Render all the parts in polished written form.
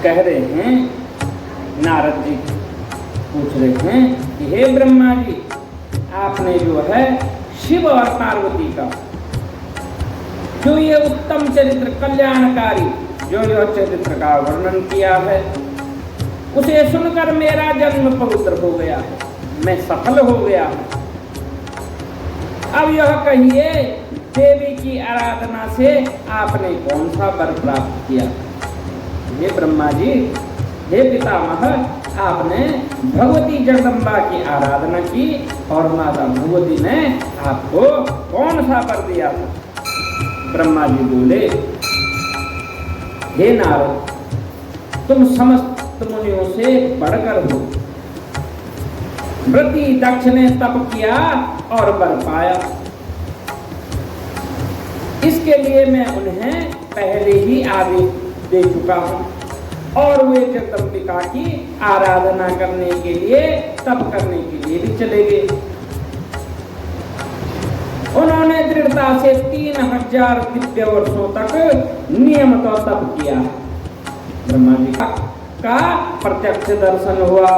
कह रहे हैं, नारद जी पूछ रहे हैं कि हे ब्रह्मा जी, आपने जो है शिव और पार्वती का जो ये उत्तम चरित्र, कल्याणकारी जो यह चरित्र का वर्णन किया है, उसे सुनकर मेरा जन्म पवित्र हो गया है, मैं सफल हो गया हूं। अब यह कहिए, देवी की आराधना से आपने कौन सा वर प्राप्त किया? हे ब्रह्मा जी, हे पितामह, आपने भगवती जगदम्बा की आराधना की और माता भगवती ने आपको कौन सा वर दिया था? ब्रह्मा जी बोले, हे नारद, तुम समस्त मुनियों से बढ़कर हो। व्रती दक्ष ने तप किया और वर पाया, इसके लिए मैं उन्हें पहले ही आदेश दे चुका हूं और वे जगदम्बिका की आराधना करने के लिए, तप करने के लिए भी चले गए। उन्होंने दृढ़ता से 3000 दिव्य वर्षों तक नियमित तप किया। ब्रह्मा जी का प्रत्यक्ष दर्शन हुआ,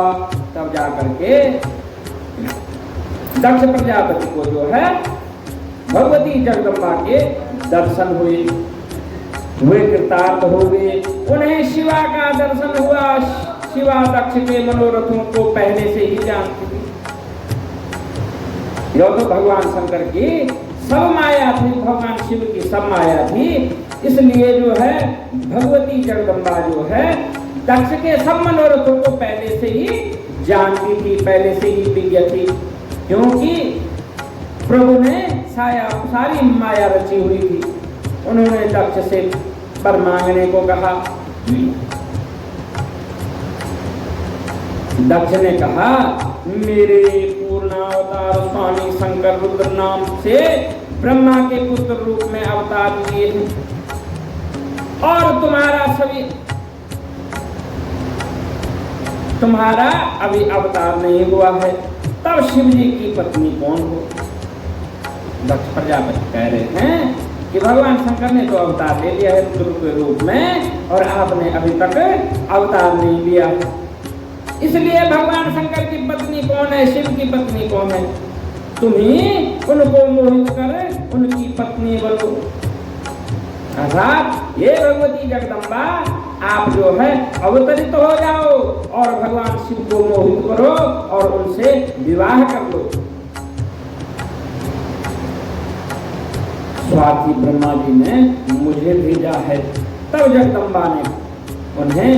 तब जाकर के दक्ष प्रजापति को जो है भगवती जगदम्बा के दर्शन हुए, वे कृतार्थ हो गए। उन्हें शिवा का दर्शन हुआ। शिवा दक्ष के मनोरथों को पहले से ही जानती थी। यह तो भगवान शंकर की सब माया थी, भगवान शिव की सब माया थी। इसलिए जो है भगवती जगदम्बा जो है दक्ष के सब मनोरथों को पहले से ही जानती थी, पहले से ही विज्ञ थी, क्योंकि प्रभु ने सारी माया रची हुई थी। उन्होंने दक्ष से वर मांगने को कहा। दक्ष ने कहा, मेरे पूर्णावतार स्वामी शंकर रुद्र नाम से ब्रह्मा के पुत्र रूप में अवतार लिए हैं और तुम्हारा अभी अवतार नहीं हुआ है, तब शिव जी की पत्नी कौन हो? दक्ष प्रजापति कह रहे हैं कि भगवान शंकर ने तो अवतार ले लिया है रुद्र के रूप में और आपने अभी तक अवतार नहीं लिया। इसलिए भगवान शंकर की पत्नी कौन है, शिव की पत्नी कौन है? तुम ही उनको मोहित कर उनकी पत्नी बनो। अर्थात ये भगवती जगदम्बा, आप जो है अवतरित हो जाओ और भगवान शिव को मोहित करो और उनसे विवाह कर लो। स्वार्थी ब्रह्मा जी ने मुझे भेजा है। तब जगदम्बा ने उन्हें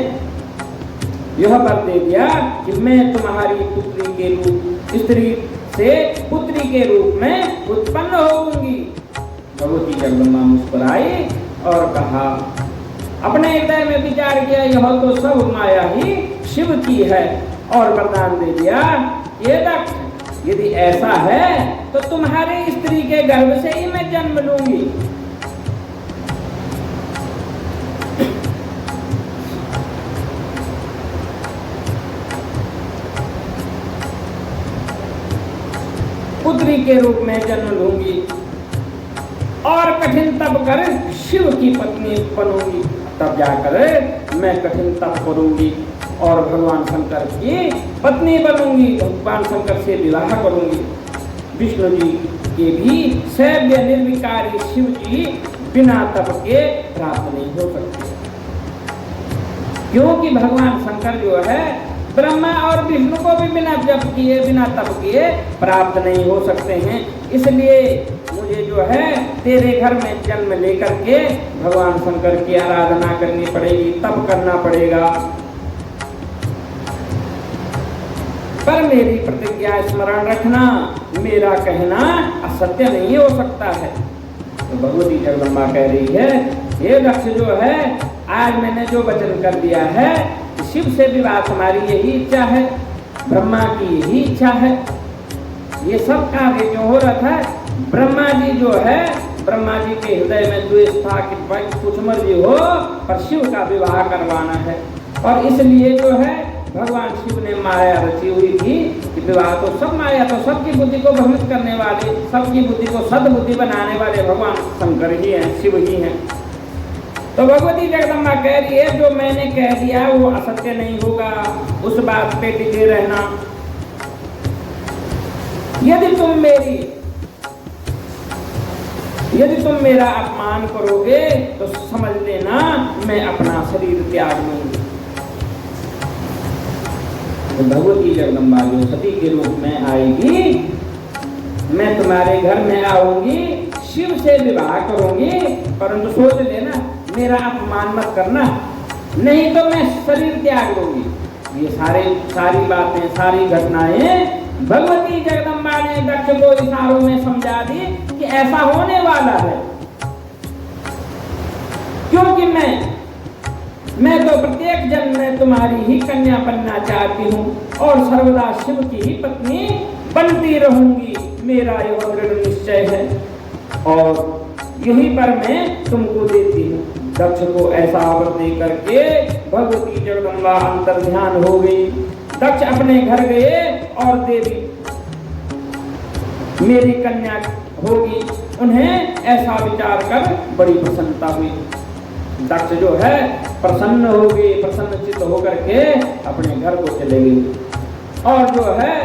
यह वर दे दिया कि मैं तुम्हारी पुत्री के रूप, स्त्री से पुत्री के रूप में उत्पन्न होऊंगी। भगवती जगदम्बा मुस्कुराई और कहा, अपने हृदय में विचार किया, यह तो सब माया ही शिव की है और वरदान दे दिया, ये दक्ष, यदि ऐसा है तो तुम्हारे स्त्री के गर्भ से ही मैं जन्म लूंगी। पुत्री के रूप में जन्म लूंगी और कठिन तप कर शिव की पत्नी बनूंगी। तब जाकर मैं कठिन तप करूंगी और भगवान शंकर की पत्नी बनूंगी, भगवान शंकर से विवाह करूंगी। विष्णु जी के भी सैव्य निर्विकारी शिव जी बिना तप के प्राप्त नहीं हो सकते, क्योंकि भगवान शंकर जो है ब्रह्मा और विष्णु को भी बिना जप किए, बिना तप किए प्राप्त नहीं हो सकते हैं। इसलिए मुझे जो है तेरे घर में जन्म लेकर के भगवान शंकर की आराधना करनी पड़ेगी, तप करना पड़ेगा। पर मेरी प्रतिज्ञा स्मरण रखना, मेरा कहना असत्य नहीं हो सकता है। तो भगवती जगदम्बा कह रही है, ये दक्ष जो है, आज मैंने जो वचन कर दिया है, शिव से विवाह तुम्हारी यही इच्छा है, ब्रह्मा की यही इच्छा है। ये सब कार्य क्यों हो रहा था? ब्रह्मा जी जो है, ब्रह्मा जी के हृदय में द्वेष था कि भाई कुछ मर्जी हो पर शिव का विवाह करवाना है, और इसलिए जो है भगवान शिव ने माया रची हुई थी कि विवाह तो सब माया, तो सबकी बुद्धि को भ्रमित करने वाले, सबकी बुद्धि को सद्बुद्धि बनाने वाले भगवान शंकर ही हैं, शिव ही हैं। तो भगवती जगदम्बा कह रही है जो मैंने कह दिया वो असत्य नहीं होगा, उस बात पे टिके रहना। यदि तुम मेरा अपमान करोगे तो समझ लेना मैं अपना शरीर त्याग लूंगी। तो भगवती जगदम्बा जो सती के रूप में आएगी, मैं तुम्हारे घर में आऊंगी, शिव से विवाह करूंगी, परंतु सोच लेना मेरा अपमान मत करना, नहीं तो मैं शरीर त्याग लूंगी। ये सारी बातें, सारी घटनाएं भगवती जगदम्बा ने दक्ष को इशारों में समझा दी कि ऐसा होने वाला है, क्योंकि मैं तो प्रत्येक जन्म में तुम्हारी ही कन्या बनना चाहती हूँ और सर्वदा शिव की ही पत्नी बनती रहूंगी, मेरा यह दृढ़ निश्चय है और यही पर मैं तुमको देती हूँ। दक्ष को ऐसा वर दे करके भगवती जगदम्बा अंतर ध्यान हो गई। दक्ष अपने घर गए और देवी मेरी कन्या होगी, उन्हें ऐसा विचार कर बड़ी प्रसन्नता हुई। दक्ष जो है प्रसन्न हो गए, प्रसन्नचित्त होकर के अपने घर को चले गए और जो है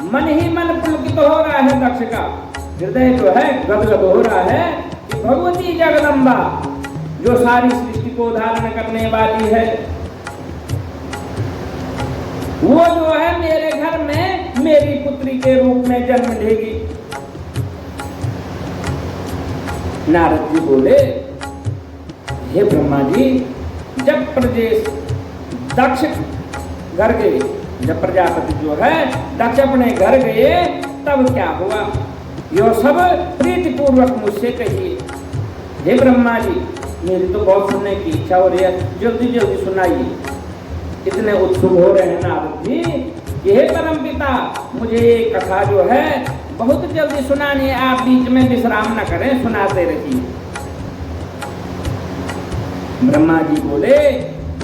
मन ही मन पुलकित हो रहा है, दक्ष का हृदय जो है गदगद हो रहा है कि भगवती जगदम्बा जो सारी सृष्टि को धारण करने वाली है, वो जो है मेरे घर में मेरी पुत्री के रूप में जन्म लेगी। नारद जी बोले, हे ब्रह्मा जी, जब दक्ष घर गए, जब प्रजापति जो है दक्ष अपने घर गए तब क्या हुआ, यह सब प्रीति पूर्वक मुझसे कहिए। हे ब्रह्मा जी, मेरी तो बहुत सुनने की इच्छा हो रही है, जल्दी जल्दी सुनाइए। इतने उत्सुक हो रहे हैं नारद जी कि हे परम पिता, मुझे ये कथा जो है बहुत जल्दी सुनानी है, आप बीच में विश्राम न करें, सुनाते रहिए। ब्रह्मा जी बोले,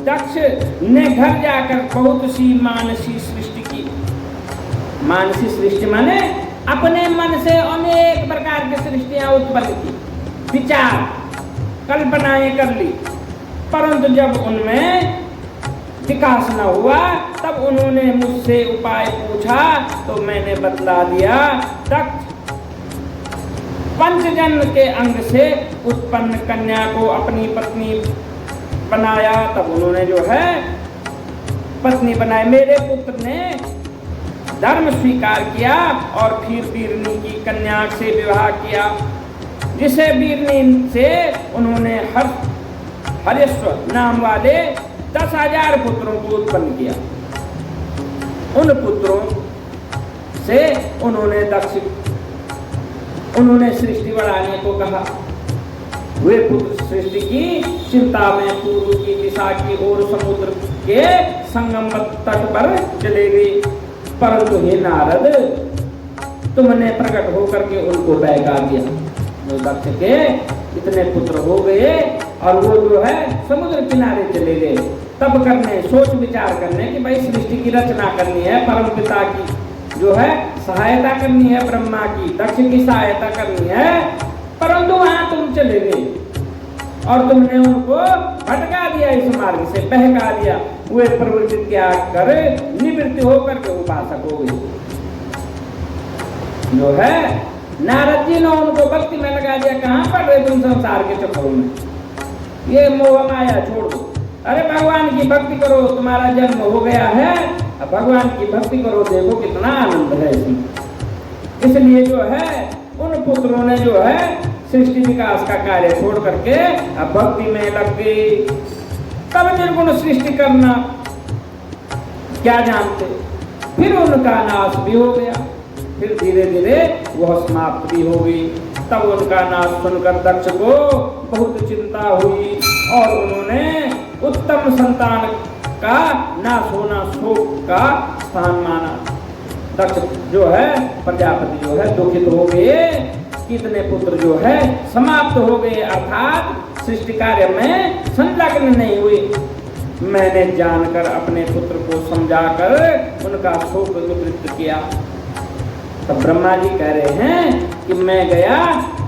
दक्ष ने घर जाकर बहुत सी मानसी सृष्टि की। मानसी सृष्टि माने अपने मन से अनेक प्रकार की सृष्टियां उत्पन्न की, विचार कल्पनाएं कर ली, परंतु जब उनमें विकास न हुआ तब उन्होंने मुझसे उपाय पूछा तो मैंने बतला दिया। दक्ष पंचजन्म के अंग से उत्पन्न कन्या को अपनी पत्नी बनाया, तब उन्होंने जो है पत्नी बनाई। मेरे पुत्र ने धर्म स्वीकार किया और फिर बीरनी की कन्या से विवाह किया, जिसे बीरनी से उन्होंने हरेश्वर नाम वाले 10,000 पुत्रों को उत्पन्न किया। उन पुत्रों से उन्होंने सृष्टि बढ़ाने को कहा। वे पुत्र सृष्टि की चिंता में पूर्व की दिशा की ओर समुद्र के संगम तट पर चले गए, परंतु हे नारद, तुमने प्रकट होकर के उनको बहका दिया। जो दक्ष के इतने पुत्र हो गए और वो जो है समुद्र किनारे चले गए, तब करने सोच विचार करने कि भाई सृष्टि की रचना करनी है, परम पिता की जो है सहायता करनी है, ब्रह्मा की दक्ष की सहायता करनी है, परंतु वहां तुम चले गए और तुमने उनको भटका दिया, इस मार्ग से बहका दिया। वे प्रवृत्ति त्याग कर निवृत्ति होकर के उपासक हो गए। जो है नारद जी ने उनको भक्ति में लगा दिया। कहाँ पड़ रहे तुम संसार के चक्रों में, ये मोह माया छोड़ दो, अरे भगवान की भक्ति करो, तुम्हारा जन्म हो गया है, अब भगवान की भक्ति करो, देखो कितना आनंद है इसमें। इसलिए जो है उन पुत्रों ने जो है सृष्टि विकास का कार्य छोड़ करके अब भक्ति में लग गई। तब निर्गुण सृष्टि करना क्या जानते, फिर उनका नाश भी हो गया, फिर धीरे धीरे वह समाप्त भी हो गई। तब उनका नाश सुनकर दक्ष को बहुत चिंता हुई और उन्होंने उत्तम संतान का नाश होना शोक का स्थान माना। दक्ष जो है प्रजापति जो है दुखित हो गए, कितने पुत्र जो है समाप्त हो गए, अर्थात सृष्टि कार्य में संलग्न नहीं हुए। मैंने जानकर अपने पुत्र को समझाकर उनका शोक निवृत्त किया। तब ब्रह्मा जी कह रहे हैं कि मैं गया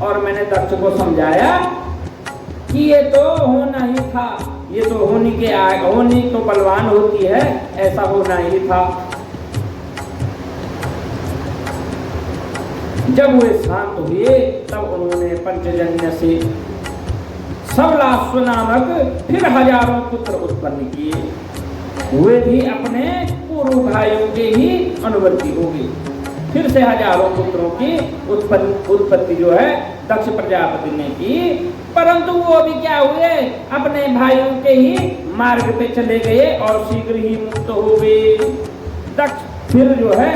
और मैंने दक्ष को समझाया कि ये तो होना ही था, ये तो होनी तो बलवान होती है, ऐसा होना ही था। जब वे शांत हुए तब उन्होंने पंचजन्य से सबलाश्व नामक फिर हजारों पुत्र उत्पन्न किए। वे भी अपने पूर्व भाइयों के ही अनुवर्ती हो गए। फिर से हजारों पुत्रों की उत्पत्ति जो है दक्ष प्रजापति ने की, परंतु वो भी क्या हुए, अपने भाइयों के ही मार्ग पे चले गए और शीघ्र ही मुक्त हो गए। दक्ष फिर जो है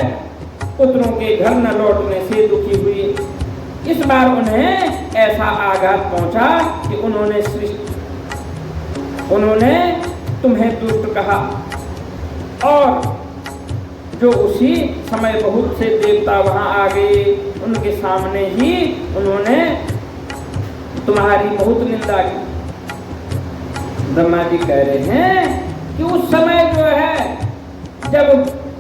पुत्रों के घर न लौटने से दुखी हुए। इस बार उन्हें ऐसा आघात पहुंचा कि उन्होंने तुम्हें दुष्ट कहा, और जो उसी समय बहुत से देवता वहां आ गए, उनके सामने ही उन्होंने तुम्हारी बहुत निंदा की। ब्रह्मा जी कह रहे हैं कि उस समय जो है जब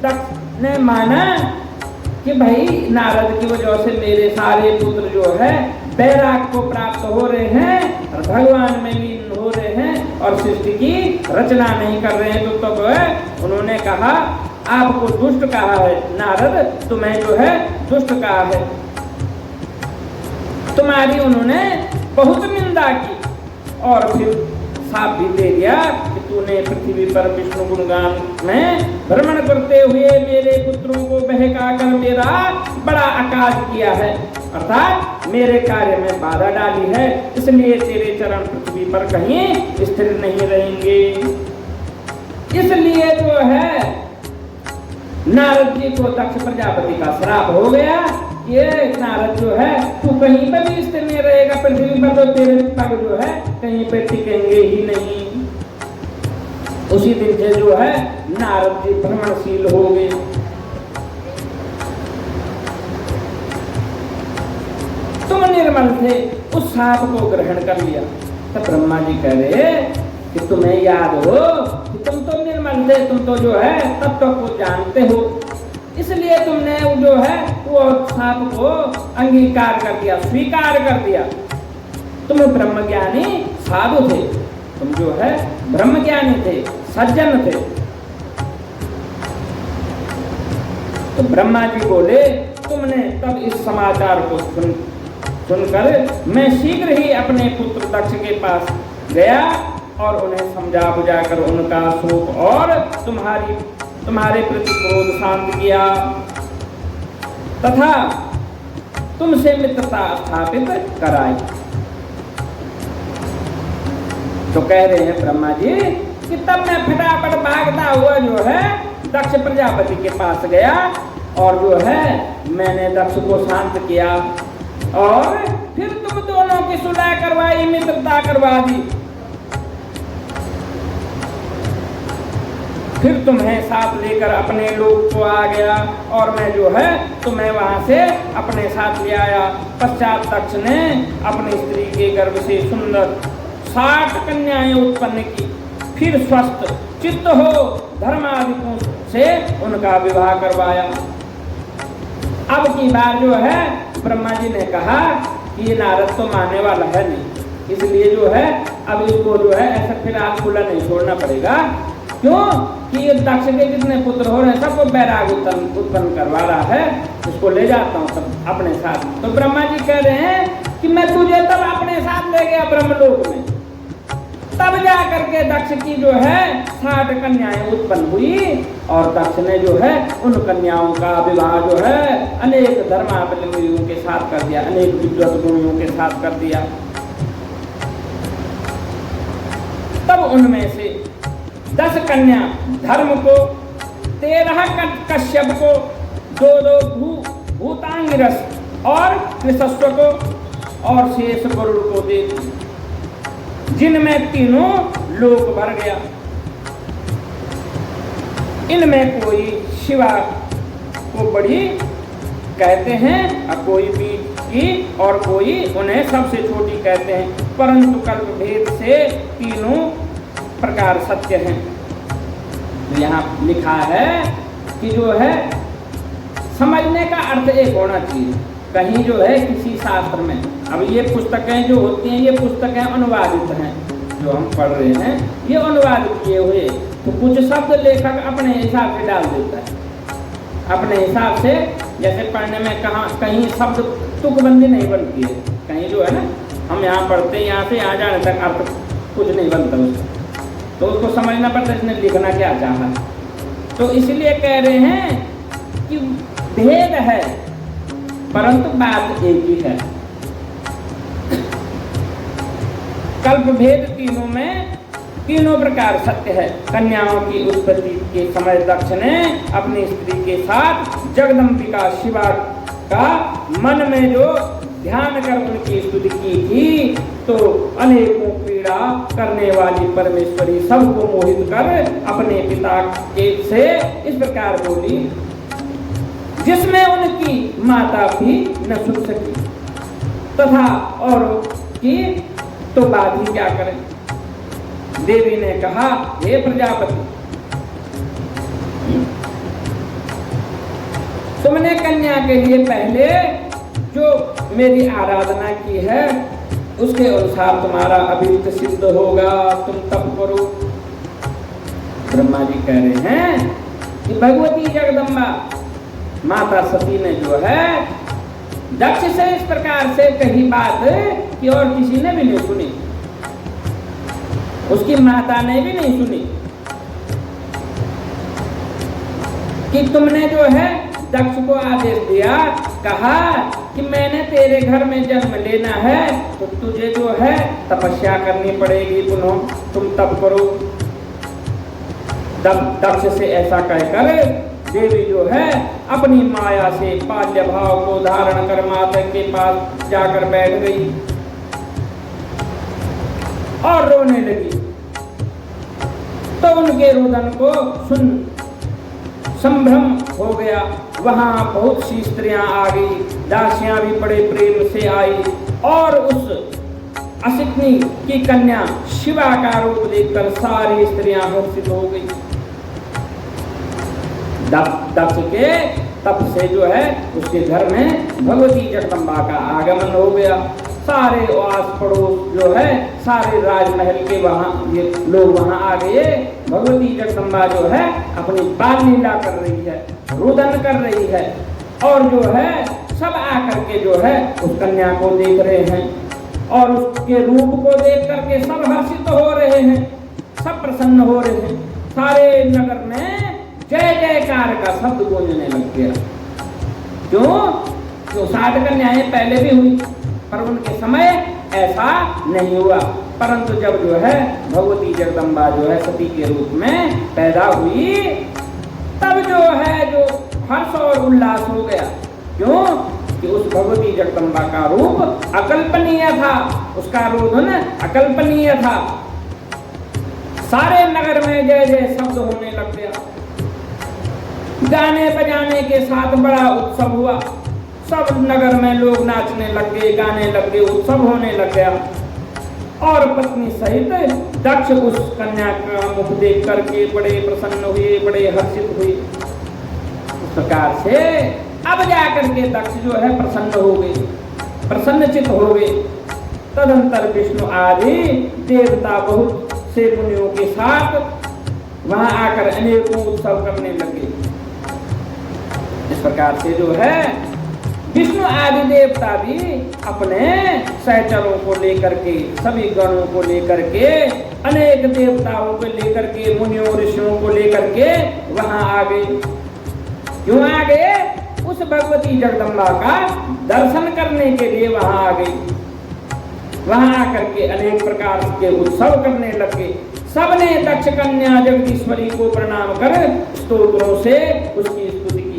दक्ष ने माना कि भाई नारद की वजह से मेरे सारे पुत्र जो है बैराग को प्राप्त हो रहे हैं और भगवान में लीन हो रहे हैं और सृष्टि की रचना नहीं कर रहे हैं, तो है उन्होंने कहा आपको दुष्ट कहा है नारद, तुम्हें जो है दुष्ट कहा है। तुम्हारी उन्होंने बहुत निंदा की और फिर साफ भी दे दिया कि तूने पृथ्वी पर विष्णु गुणगान में भ्रमण करते हुए मेरे पुत्रों को बहका कर मेरा बड़ा आकाश किया है, अर्थात मेरे कार्य में बाधा डाली है, इसलिए तेरे चरण पृथ्वी पर कहीं स्थिर नहीं रहेंगे। इसलिए जो है नारद जी को दक्ष प्रजापति का श्राप हो गया, ये नारद जो है तू कहीं पर भी स्थिर नहीं रहेगा, पृथ्वी पर तो तेरे पग जो है कहीं पे टिकेंगे ही नहीं। उसी दिन से जो है नारद जी भ्रमणशील हो गए। तुम निर्मल थे, उस साप को ग्रहण कर लिया। तब ब्रह्मा जी कह रहे कि तुम्हें याद हो कि तुम तो निर्मल थे, तुम तो जो है तत्व को जानते हो, इसलिए तुमने जो है वो साप को अंगीकार कर दिया, स्वीकार कर दिया। तुम ब्रह्मज्ञानी साधु थे, तुम जो है ब्रह्मज्ञानी थे, सज्जन थे। तो ब्रह्मा जी बोले तुमने तब इस समाचार को सुनकर मैं शीघ्र ही अपने पुत्र दक्ष के पास गया और उन्हें समझा बुझाकर उनका शोक और तुम्हारे प्रति क्रोध शांत किया तथा तुमसे मित्रता स्थापित कराई। तो कह रहे हैं ब्रह्मा जी कि तब मैं फटाफट भागता हुआ जो है दक्ष प्रजापति के पास गया और जो है मैंने दक्ष को शांत किया और फिर तुम दोनों की सुलह करवाई, मित्रता करवा दी। फिर तुम्हें साथ लेकर अपने लोग को आ गया और मैं जो है तुम्हें वहां से अपने साथ ले आया। पश्चात दक्ष ने अपनी स्त्री के गर्भ से सुंदर 60 कन्याएं उत्पन्न की। फिर स्वस्थ चित्त हो धर्माधिकों से उनका विवाह करवाया। अब की बार जो है ब्रह्मा जी ने कहा कि ये नारद तो मानने वाला है नहीं, इसलिए जो है अब इसको जो है ऐसा फिर आप खुला नहीं छोड़ना पड़ेगा। क्यों कि ये दक्ष के जितने पुत्र हो रहे हैं सबको बैराग उत्पन्न करवा रहा है, इसको ले जाता हूँ सब अपने साथ। तो ब्रह्मा जी कह रहे हैं कि मैं तुझे तब अपने साथ ले गया ब्रह्मलोक में, तब जा करके दक्ष की जो है 60 कन्याएं उत्पन्न हुई और दक्ष ने जो है उन कन्याओं का विवाह जो है अनेक धर्मावलंबियों के साथ कर दिया, अनेक विद्वत गुणियों के साथ कर दिया। तब उनमें से 10 कन्या धर्म को, 13 कश्यप को, 2 भूतांगिरस और कृषस्व को और शेष गरुड़ को दे, जिनमें तीनों लोक भर गया। इनमें कोई शिवा को बड़ी कहते हैं और कोई बीज की और कोई उन्हें सबसे छोटी कहते हैं, परंतु कल्प भेद से तीनों प्रकार सत्य हैं। तो यहाँ लिखा है कि जो है समझने का अर्थ एक होना चाहिए। कहीं जो है किसी शास्त्र में, अब ये पुस्तकें जो होती हैं ये पुस्तकें अनुवादित हैं, जो हम पढ़ रहे हैं ये अनुवाद किए हुए, तो कुछ शब्द लेखक अपने हिसाब से डाल देता है, अपने हिसाब से। जैसे पढ़ने में कहीं शब्द तुकबंदी नहीं बनती है, कहीं जो है ना हम यहाँ पढ़ते हैं यहाँ से यहाँ जाने तक अर्थ कुछ नहीं बनता उसका, तो उसको समझना पड़ता है इसने लिखना क्या चाहा। तो इसलिए कह रहे हैं कि भेद है परंतु बात एक ही है। कल्प भेद तीनों में तीनों प्रकार सत्य है। कन्याओं की उत्पत्ति के समय दक्ष ने अपनी स्त्री के साथ जगदम्बिका शिवा का मन में जो ध्यान कर उनकी स्तुति की थी, तो अनेकों पीड़ा करने वाली परमेश्वरी सबको मोहित कर अपने पिता के से इस प्रकार बोली, जिसमें उनकी माता भी न सुन सकी तथा और की तो बात ही क्या करें। देवी ने कहा, हे प्रजापति, तुमने कन्या के लिए पहले जो मेरी आराधना की है उसके अनुसार तुम्हारा अभिष्ट सिद्ध होगा, तुम तप करो। ब्रह्मा जी कह रहे हैं कि भगवती जगदम्बा माता सती ने जो है दक्ष से इस प्रकार से कही बात कि और किसी ने भी नहीं सुनी, उसकी माता ने भी नहीं सुनी, कि तुमने जो है दक्ष को आदेश दिया, कहा कि मैंने तेरे घर में जन्म लेना है तो तुझे जो है तपस्या करनी पड़ेगी, पुनः तुम तप करो। दक्ष से ऐसा कहकर देवी जो है अपनी माया से बाल्य भाव को धारण कर माता के पास जाकर बैठ गई और रोने लगी। तो उनके रुदन को सुन संभ्रम हो गया। वहां बहुत सी स्त्रियां आ गई, दासियां भी बड़े प्रेम से आई और उस असिकनी की कन्या शिवा का रूप देखकर सारी स्त्रियां हर्षित हो गई। दक्ष के तप से जो है उसके घर में भगवती जगदम्बा का आगमन हो गया। सारे आस पड़ोस जो है सारे राजमहल के वहाँ ये लोग वहाँ आ गए। भगवती जगदम्बा जो है अपनी बाल लीला कर रही है, रुदन कर रही है और जो है सब आकर के जो है उस कन्या को देख रहे हैं और उसके रूप को देख करके सब हर्षित हो रहे हैं, सब प्रसन्न हो रहे हैं। सारे नगर में जय जयकार का शब्द गूंजने लग गया। क्यों? जो 60 कन्याएं पहले भी हुई पर उनके समय ऐसा नहीं हुआ, परंतु जब जो है भगवती जगदम्बा जो है सती के रूप में पैदा हुई तब जो है जो हर्ष और उल्लास हो गया। क्यों? कि उस भगवती जगदम्बा का रूप अकल्पनीय था, उसका रोदन अकल्पनीय था। सारे नगर में जय जय शब्द होने लग गया। गाने बजाने के साथ बड़ा उत्सव हुआ, सब नगर में लोग नाचने लग गए, गाने लग गए, उत्सव होने लग गया। और पत्नी सहित दक्ष उस कन्या का मुख देख करके बड़े प्रसन्न हुए, बड़े हर्षित हुए। उस प्रकार से अब जाकर के दक्ष जो है प्रसन्न हो गए, प्रसन्नचित हो गए। तदंतर विष्णु आदि देवता बहुत से मुनियों के साथ वहां आकर अनेकों उत्सव करने लगे। इस प्रकार से जो है विष्णु आदि देवता भी अपने सहचरों को लेकर के, सभी गणों को लेकर के, अनेक देवताओं को लेकर के, मुनियों ऋषियों को लेकर के वहां आ गए। क्यों आ गए? उस भगवती जगदम्बा का दर्शन करने के लिए वहां आ गई। वहां आकर के अनेक प्रकार के उत्सव करने लगे। सबने दक्ष कन्या जगदीश्वरी को प्रणाम कर स्तोत्रों से उसकी स्तुति की।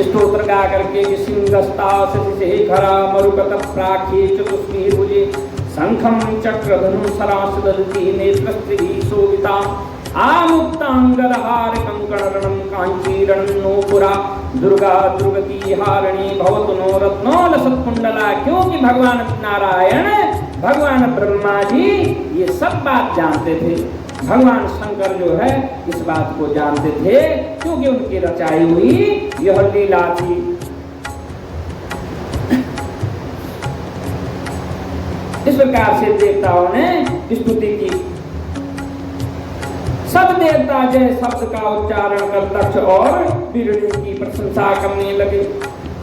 स्तोत्र गा करके सिंहस्ता शशिशेखरा मरुकत प्राख्ये चतुष्की भुजे शंखम चक्र धनु सरासदती नेत्रस्त्रिभिः शोभिता आमुक्तांगदहार कंकणरणं कांचीरणोपुरा दुर्गा दुर्गति हारिणी भवतु नो रत्नोल सत्कुंडला। क्योंकि भगवान नारायण, भगवान ब्रह्मा जी ये सब बात जानते थे। भगवान शंकर जो है इस बात को जानते थे क्योंकि उनकी रचाई हुई यह लीला थी। इस इस प्रकार से देवताओं ने स्तुति की। सब देवता जय शब्द का उच्चारण कर दक्ष और बिरणी की प्रशंसा करने लगे।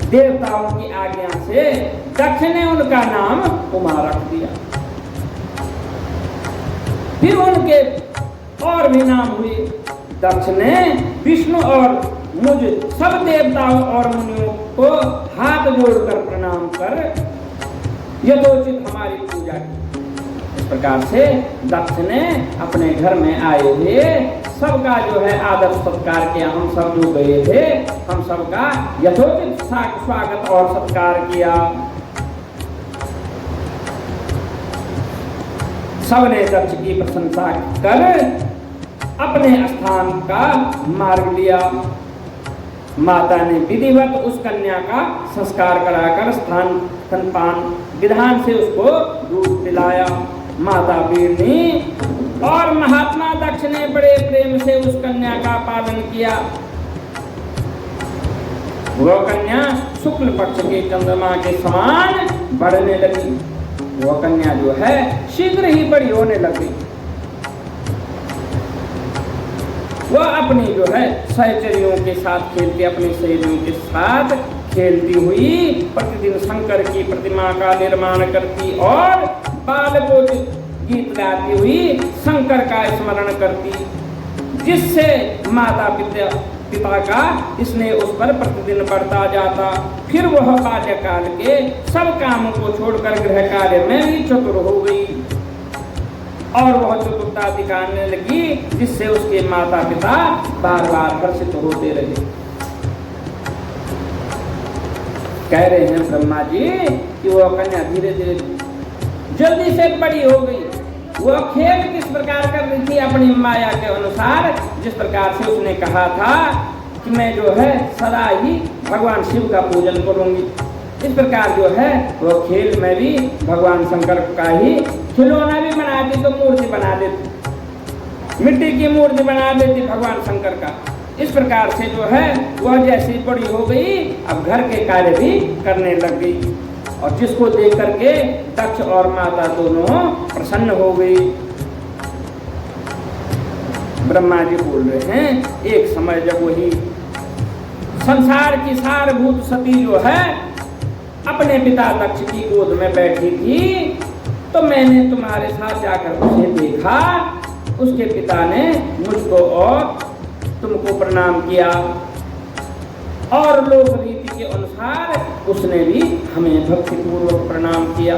देवताओं की आज्ञा से दक्ष ने उनका नाम उमा रख दिया। फिर उनके और भी नाम हुए। दक्ष ने विष्णु और मुझ सब देवताओं और मुनियों को हाथ जोड़कर प्रणाम कर यथोचित हमारी पूजा की। इस प्रकार से दक्ष ने अपने घर में आए हुए सबका जो है आदर सत्कार किया। हम सब जो गए थे हम सबका यथोचित स्वागत और सत्कार किया। सबने दक्ष की प्रशंसा कर अपने स्थान का मार्ग लिया। माता ने विधिवत उस कन्या का संस्कार कराकर स्तनपान विधान से उसको दूध पिलाया। माता बीरनी और महात्मा दक्ष ने बड़े प्रेम से उस कन्या का पालन किया। वह कन्या शुक्ल पक्ष के चंद्रमा के समान बढ़ने लगी। वह कन्या जो है शीघ्र ही बड़ी होने लगी। वह अपनी जो है सहचरियों के साथ खेलती, अपनी सहेलियों के साथ खेलती हुई प्रतिदिन शंकर की प्रतिमा का निर्माण करती और बालकोचित गीत गाती हुई शंकर का स्मरण करती, जिससे माता पिता का स्नेह उस पर प्रतिदिन बढ़ता जाता। फिर वह बाल्यकाल के सब कामों को छोड़कर गृह कार्य में भी चतुर हो गई और वह चतुरता दिखाने लगी, जिससे उसके माता पिता बार बार हर्षित होते रहे। कह रहे हैं ब्रह्मा जी कि वह कन्या धीरे धीरे जल्दी से बड़ी हो गई। वह खेल किस प्रकार कर रही थी अपनी माया के अनुसार, जिस प्रकार से उसने कहा था कि मैं जो है सदा ही भगवान शिव का पूजन करूंगी। इस प्रकार जो है वो खेल में भी भगवान शंकर का ही खिलौना भी बनाती, तो मूर्ति बना देती, मिट्टी की मूर्ति बना देती भगवान शंकर का। इस प्रकार से जो है वह जैसी बड़ी हो गई अब घर के कार्य भी करने लग गई, और जिसको देख करके दक्ष और माता दोनों प्रसन्न हो गई। ब्रह्मा जी बोल रहे हैं, एक समय जब वही संसार की सारभूत सती जो है अपने पिता दक्ष की गोद में बैठी थी, तो मैंने तुम्हारे साथ जाकर उसे देखा। उसके पिता ने मुझको और तुमको प्रणाम किया, और लोक रीति के अनुसार उसने भी हमें भक्तिपूर्वक प्रणाम किया।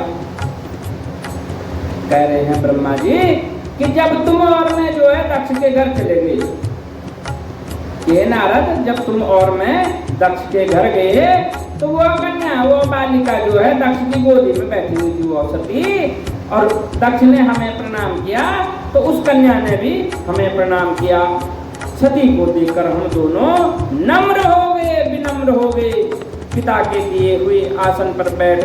कह रहे हैं ब्रह्मा जी कि जब तुम और मैं जो है दक्ष के घर चले गए, ये नारद, जब तुम और मैं दक्ष के घर गए तो वो कन्या, वो बालिका जो है दक्ष की गोदी में बैठी हुई थी, वो सती, और दक्ष ने हमें प्रणाम किया तो उस कन्या ने भी हमें प्रणाम किया। सती को देखकर हम दोनों नम्र हो गए, विनम्र हो गए। पिता के दिए हुए आसन पर बैठ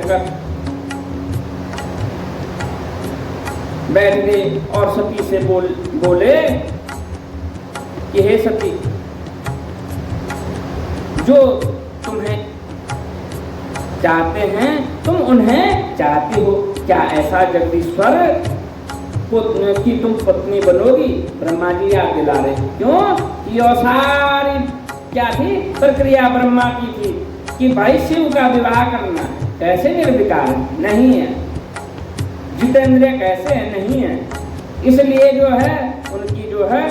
गए और सती से बोले कि हे सती, जो तुम्हें चाहते हैं तुम उन्हें चाहती हो। क्या ऐसा जगदीश्वर की तुम पत्नी बनोगी? ब्रह्मा जी याद दिला रहे। क्यों? कि और सारी क्या थी प्रक्रिया ब्रह्मा की थी कि भाई शिव का विवाह करना कैसे निर्विकार नहीं है, जितेंद्रिय कैसे नहीं है। इसलिए जो है उनकी जो है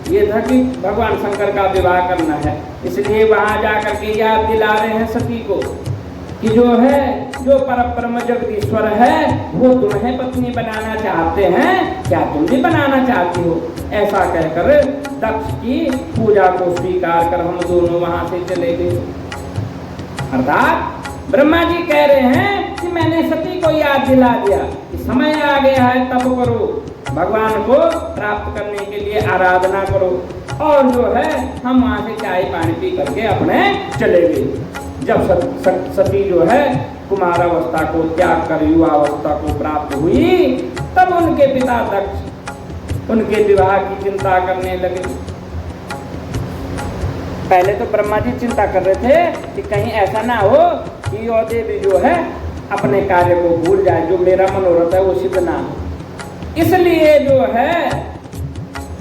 ये था कि भगवान शंकर का विवाह करना है। इसलिए वहां जाकर के याद दिला रहे हैं सती को कि जो है जो परब्रह्म जगदीश्वर है वो तुम्हें पत्नी बनाना चाहते हैं, क्या तुम भी बनाना चाहती हो? ऐसा कहकर दक्ष की पूजा को स्वीकार कर हम दोनों वहां से चले गए। अर्थात ब्रह्मा जी कह रहे हैं कि मैंने सती को याद दिला दिया कि समय आ गया है, तप करो, भगवान को प्राप्त करने के लिए आराधना करो। और जो है हम वहां से चाय पानी पी करके अपने चले गए। जब सती जो है कुमारावस्था को त्याग कर युवावस्था को प्राप्त हुई, तब उनके पिता दक्ष उनके विवाह की चिंता करने लगे। पहले तो ब्रह्मा जी चिंता कर रहे थे कि कहीं ऐसा ना हो कि यह देवी जो है अपने कार्य को भूल जाए, जो मेरा मनोरथ है वो सिद्ध ना हो। इसलिए जो है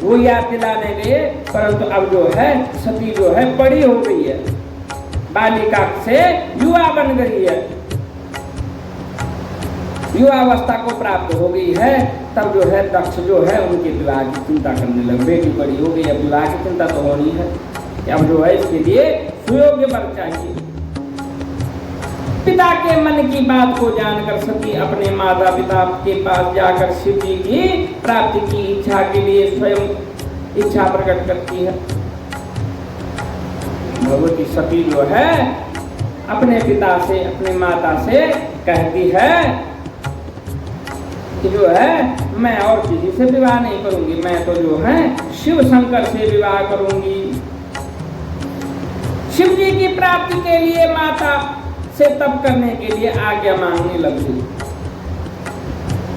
वो याद दिलाने गए, परंतु अब जो है सती जो है बड़ी हो गई है, बालिका से युवा बन गई है, युवावस्था को प्राप्त हो गई है। तब जो है दक्ष जो है उनके विवाह की चिंता करने लगे। बेटी बड़ी हो गई, अब विवाह की चिंता तो होनी है, अब जो है इसके लिए सुयोग्य वर चाहिए। पिता के मन की बात को जानकर सती अपने माता पिता के पास जाकर शिव जी की प्राप्ति की इच्छा के लिए स्वयं इच्छा प्रकट करती है। भगवती सती जो है अपने पिता से, अपनी माता से कहती है कि जो है मैं और किसी से विवाह नहीं करूंगी, मैं तो जो है शिव शंकर से विवाह करूंगी। शिव जी की प्राप्ति के लिए माता से तप करने के लिए आज्ञा मांगने लगी।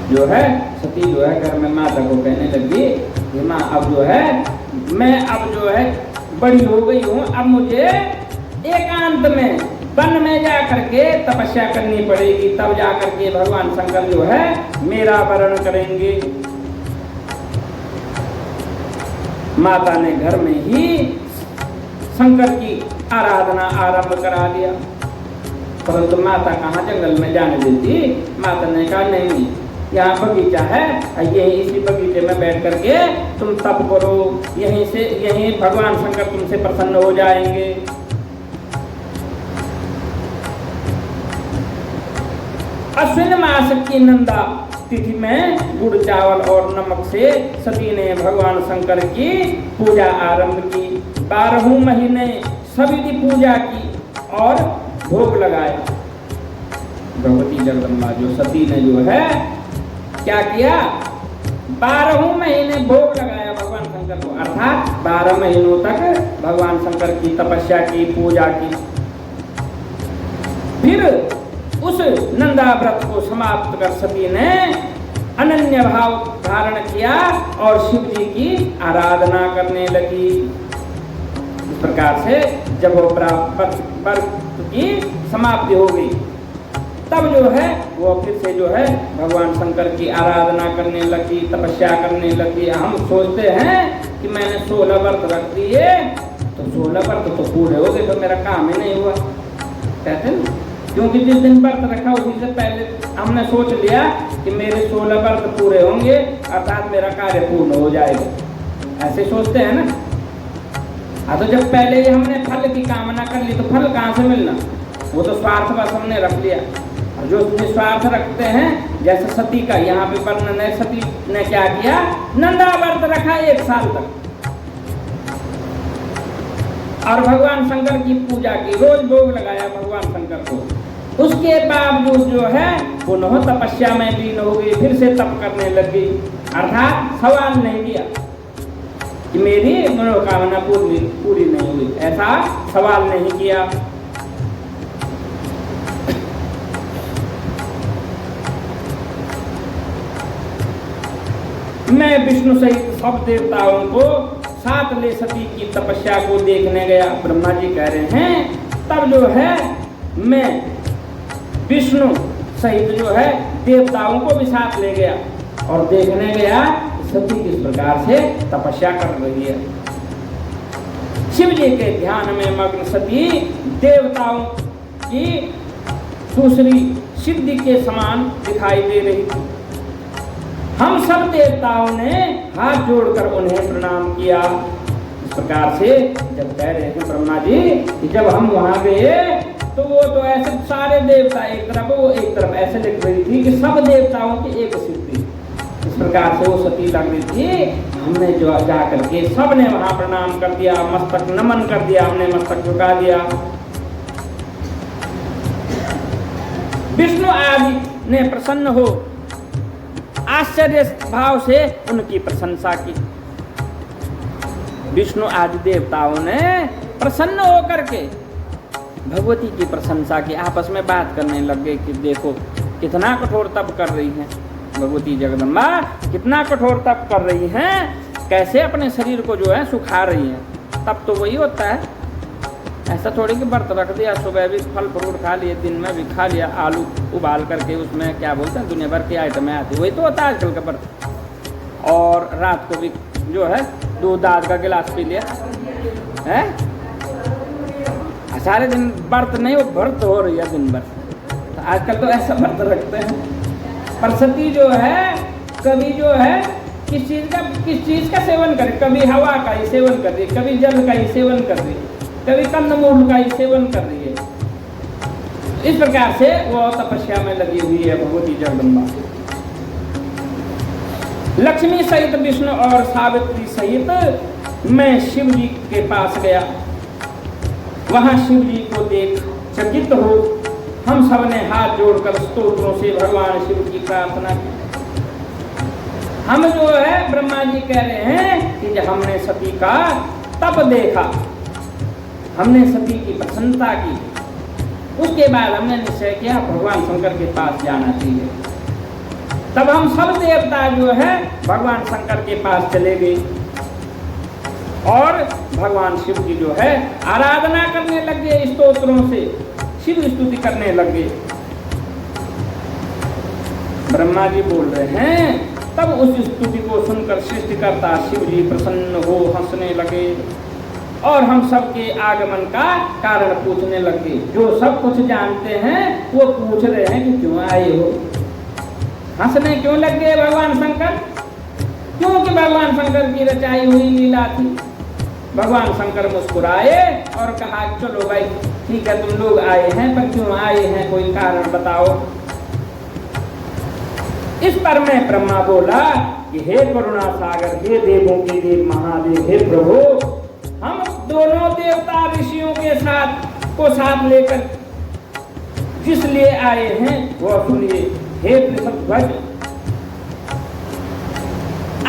जो है सती जो है घर में माता को कहने लगी कि माँ अब जो है मैं अब जो है बड़ी हो गई हूँ, अब मुझे एकांत में वन में जा करके तपस्या करनी पड़ेगी, तब जा करके भगवान शंकर जो है मेरा वरण करेंगे। माता ने घर में ही शंकर की आराधना आरंभ करा दिया, परंतु माता कहाँ जंगल में जाने देती। माता ने कहा नहीं, यहाँ बगीचा है, यहीं इसी बगीचे में बैठ करके तुम तप करो, यहीं भगवान शंकर तुमसे प्रसन्न हो जाएंगे। अश्विन मास की नंदा तिथि में गुड़ चावल और नमक से सती ने भगवान शंकर की पूजा आरंभ की। 12 महीने सविधि पूजा की और भोग लगाया। भगवती जगदम्बा जो सती ने जो है क्या किया, 12 महीने भोग लगाया भगवान शंकर को, अर्थात 12 महीनों तक भगवान शंकर की तपस्या की, पूजा की। फिर उस नंदा व्रत को समाप्त कर सती ने अनन्य भाव धारण किया और शिव जी की आराधना करने लगी। इस प्रकार से जब वो व्रत की समाप्ति हो गई, तब जो है वो फिर से जो है भगवान शंकर की आराधना करने लगी, तपस्या करने लगी। हम सोचते हैं कि मैंने 16 व्रत रख दिए तो 16 व्रत तो पूरे हो गए, तो मेरा काम ही नहीं हुआ, कहते हैं। क्योंकि जिस दिन व्रत रखा उसी से पहले हमने सोच लिया कि मेरे 16 व्रत पूरे होंगे, अर्थात मेरा कार्य पूर्ण हो जाएगा, ऐसे सोचते हैं ना। हाँ, तो जब पहले ही हमने फल की कामना कर ली तो फल कहाँ से मिलना, वो तो स्वार्थ बस हमने रख लिया। और जो निस्वार्थ रखते हैं, जैसे सती का यहाँ पे वर्णन है, सती ने क्या किया, नंदा व्रत रखा 1 साल तक और भगवान शंकर की पूजा की, रोज भोग लगाया भगवान शंकर को। उसके बावजूद जो है पुनः तपस्या में लीन हो गई, फिर से तप करने लगी, अर्थात सवाल नहीं किया कि मेरी मनोकामना पूरी नहीं हुई, ऐसा सवाल नहीं किया। मैं विष्णु सहित सब देवताओं को साथ ले सती की तपस्या को देखने गया। ब्रह्मा जी कह रहे हैं तब जो है मैं विष्णु सहित जो है देवताओं को भी साथ ले गया और देखने गया सती किस प्रकार से तपस्या कर रही है। शिव जी के ध्यान में मग्न सती देवताओं की दूसरी सिद्धि के समान दिखाई दे रही थी। हम सब देवताओं ने हाथ जोड़कर उन्हें प्रणाम किया। इस प्रकार से जब कह रहे थे ब्रह्मा जी कि जब हम वहां गए तो वो तो ऐसे सारे देवता एक तरफ, वो एक तरफ ऐसे लिख रही थी कि सब देवताओं की एक सिद्धि। इस प्रकार से वो सती लग रही थी। हमने जो जा करके सबने वहां प्रणाम कर दिया, मस्तक नमन कर दिया, हमने मस्तक झुका दिया। विष्णु आदि ने प्रसन्न हो आश्चर्य भाव से उनकी प्रशंसा की। विष्णु आदि देवताओं ने प्रसन्न होकर के भगवती की प्रशंसा की, आपस में बात करने लग गए कि देखो कितना कठोर तप कर रही हैं भगवती जगदम्बा, कितना कठोर तप कर रही हैं, कैसे अपने शरीर को जो है सुखा रही हैं। तप तो वही होता है ऐसा थोड़ी कि व्रत रख दिया, सुबह भी फल फ्रूट खा लिए, दिन में भी खा लिया, आलू उबाल करके उसमें क्या बोलते हैं दुनिया भर की आइटमें आती, वही तो होता है आजकल का व्रत। और रात को भी जो है दूध दाद का गिलास पी लिया है, सारे दिन व्रत नहीं, वो व्रत हो रही है दिन भर। तो आजकल तो ऐसा व्रत रखते हैं। पर सती जो है कभी जो है किस चीज़ का सेवन करे, कभी हवा का ही सेवन कर रही है, कभी जल का ही सेवन कर रही है, कभी कंदमूल का ही सेवन कर रही है। इस प्रकार से वो तपस्या में लगी हुई है भगवती जगदम्बा। लक्ष्मी सहित विष्णु और सावित्री सहित मैं शिव जी के पास गया। वहां शिव जी को देख चकित हो हम सब ने हाथ जोड़कर स्तोत्रों से भगवान शिव की प्रार्थना की। हम जो है ब्रह्मा जी कह रहे हैं कि जब हमने सती का तप देखा, हमने सती की प्रसन्नता की, उसके बाद हमने निश्चय किया भगवान शंकर के पास जाना चाहिए। तब हम सब देवता जो है भगवान शंकर के पास चले गए और भगवान शिव की जो है आराधना करने लगे, स्तोत्रों से शिव स्तुति करने लगे। ब्रह्मा जी बोल रहे हैं, तब उस स्तुति को सुनकर सृष्टिकर्ता शिव जी प्रसन्न हो हंसने लगे और हम सबके आगमन का कारण पूछने लगे। जो सब कुछ जानते हैं वो पूछ रहे हैं कि क्यों आए हो। हंसने क्यों लग गए भगवान शंकर? क्योंकि भगवान शंकर की रचाई हुई लीला थी। भगवान शंकर मुस्कुराए और कहा चलो भाई ठीक है, तुम लोग आए हैं, पर क्यों आए हैं, कोई कारण बताओ। इस पर मैं ब्रह्मा बोला कि हे करुणा सागर, हे देवों के देव महादेव, हे प्रभु, हम दोनों देवता ऋषियों के साथ लेकर जिस लिए आए हैं वो सुनिए। हे वृषभध्वज,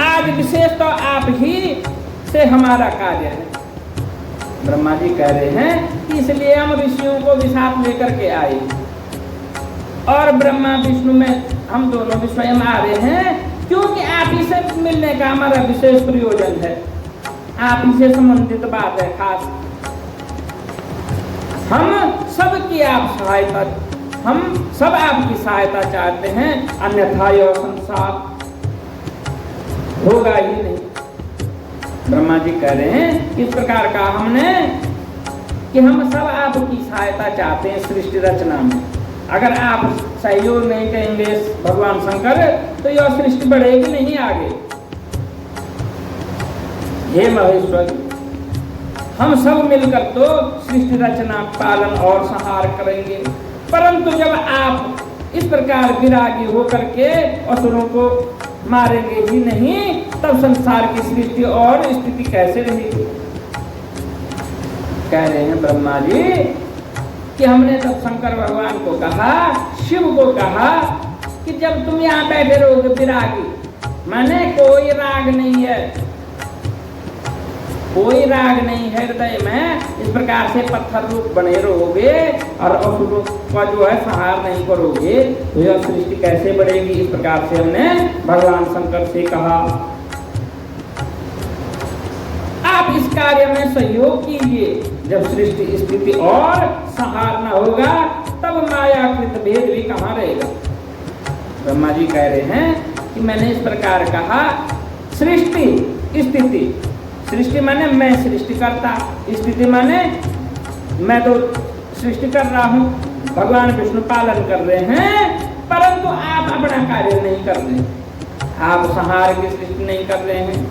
आज विशेष तो आप ही से हमारा कार्य है। ब्रह्मा जी कह रहे हैं कि इसलिए हम ऋषियों को भी साथ लेकर के आए और ब्रह्मा विष्णु में हम दोनों भी स्वयं आ रहे हैं, क्योंकि आप ही से मिलने का हमारा विशेष प्रयोजन है, आप ही से संबंधित बात है खास। हम सब आपकी सहायता चाहते हैं, अन्यथा यह संसार होगा ही नहीं। ब्रह्मा जी कह रहे हैं इस प्रकार का हमने कि हम सब आपकी सहायता चाहते हैं सृष्टि रचना में। अगर आप सहयोग नहीं करेंगे भगवान शंकर तो यह सृष्टि बढ़ेगी नहीं आगे। हे महेश्वर, हम सब मिलकर तो सृष्टि रचना पालन और संहार करेंगे, परंतु जब आप इस प्रकार विरागी होकर के असुरों को मारेंगे ही नहीं, तब संसार की सृष्टि और स्थिति कैसे रहेगी। कह रहे हैं ब्रह्मा जी कि हमने तब शंकर भगवान को कहा, शिव को कहा कि जब तुम यहाँ बैठे रहोगे विरागी, माने कोई राग नहीं है, कोई राग नहीं है हृदय में, इस प्रकार से पत्थर रूप बने रहोगे और असुरों का जो है संहार नहीं करोगे तो यह सृष्टि कैसे बढ़ेगी। इस प्रकार से हमने भगवान शंकर से कहा आप इस कार्य में सहयोग कीजिए। जब सृष्टि स्थिति और संहार न होगा तब मायाकृत भेद भी कहाँ रहेगा। ब्रह्मा जी कह रहे हैं कि मैंने इस प्रकार कहा, सृष्टि स्थिति, सृष्टि माने मैं सृष्टि करता, स्थिति माने मैं तो सृष्टि कर रहा हूँ, भगवान विष्णु पालन कर रहे हैं, परंतु आप अपना कार्य नहीं कर रहे, आप संहार की सृष्टि नहीं कर रहे हैं,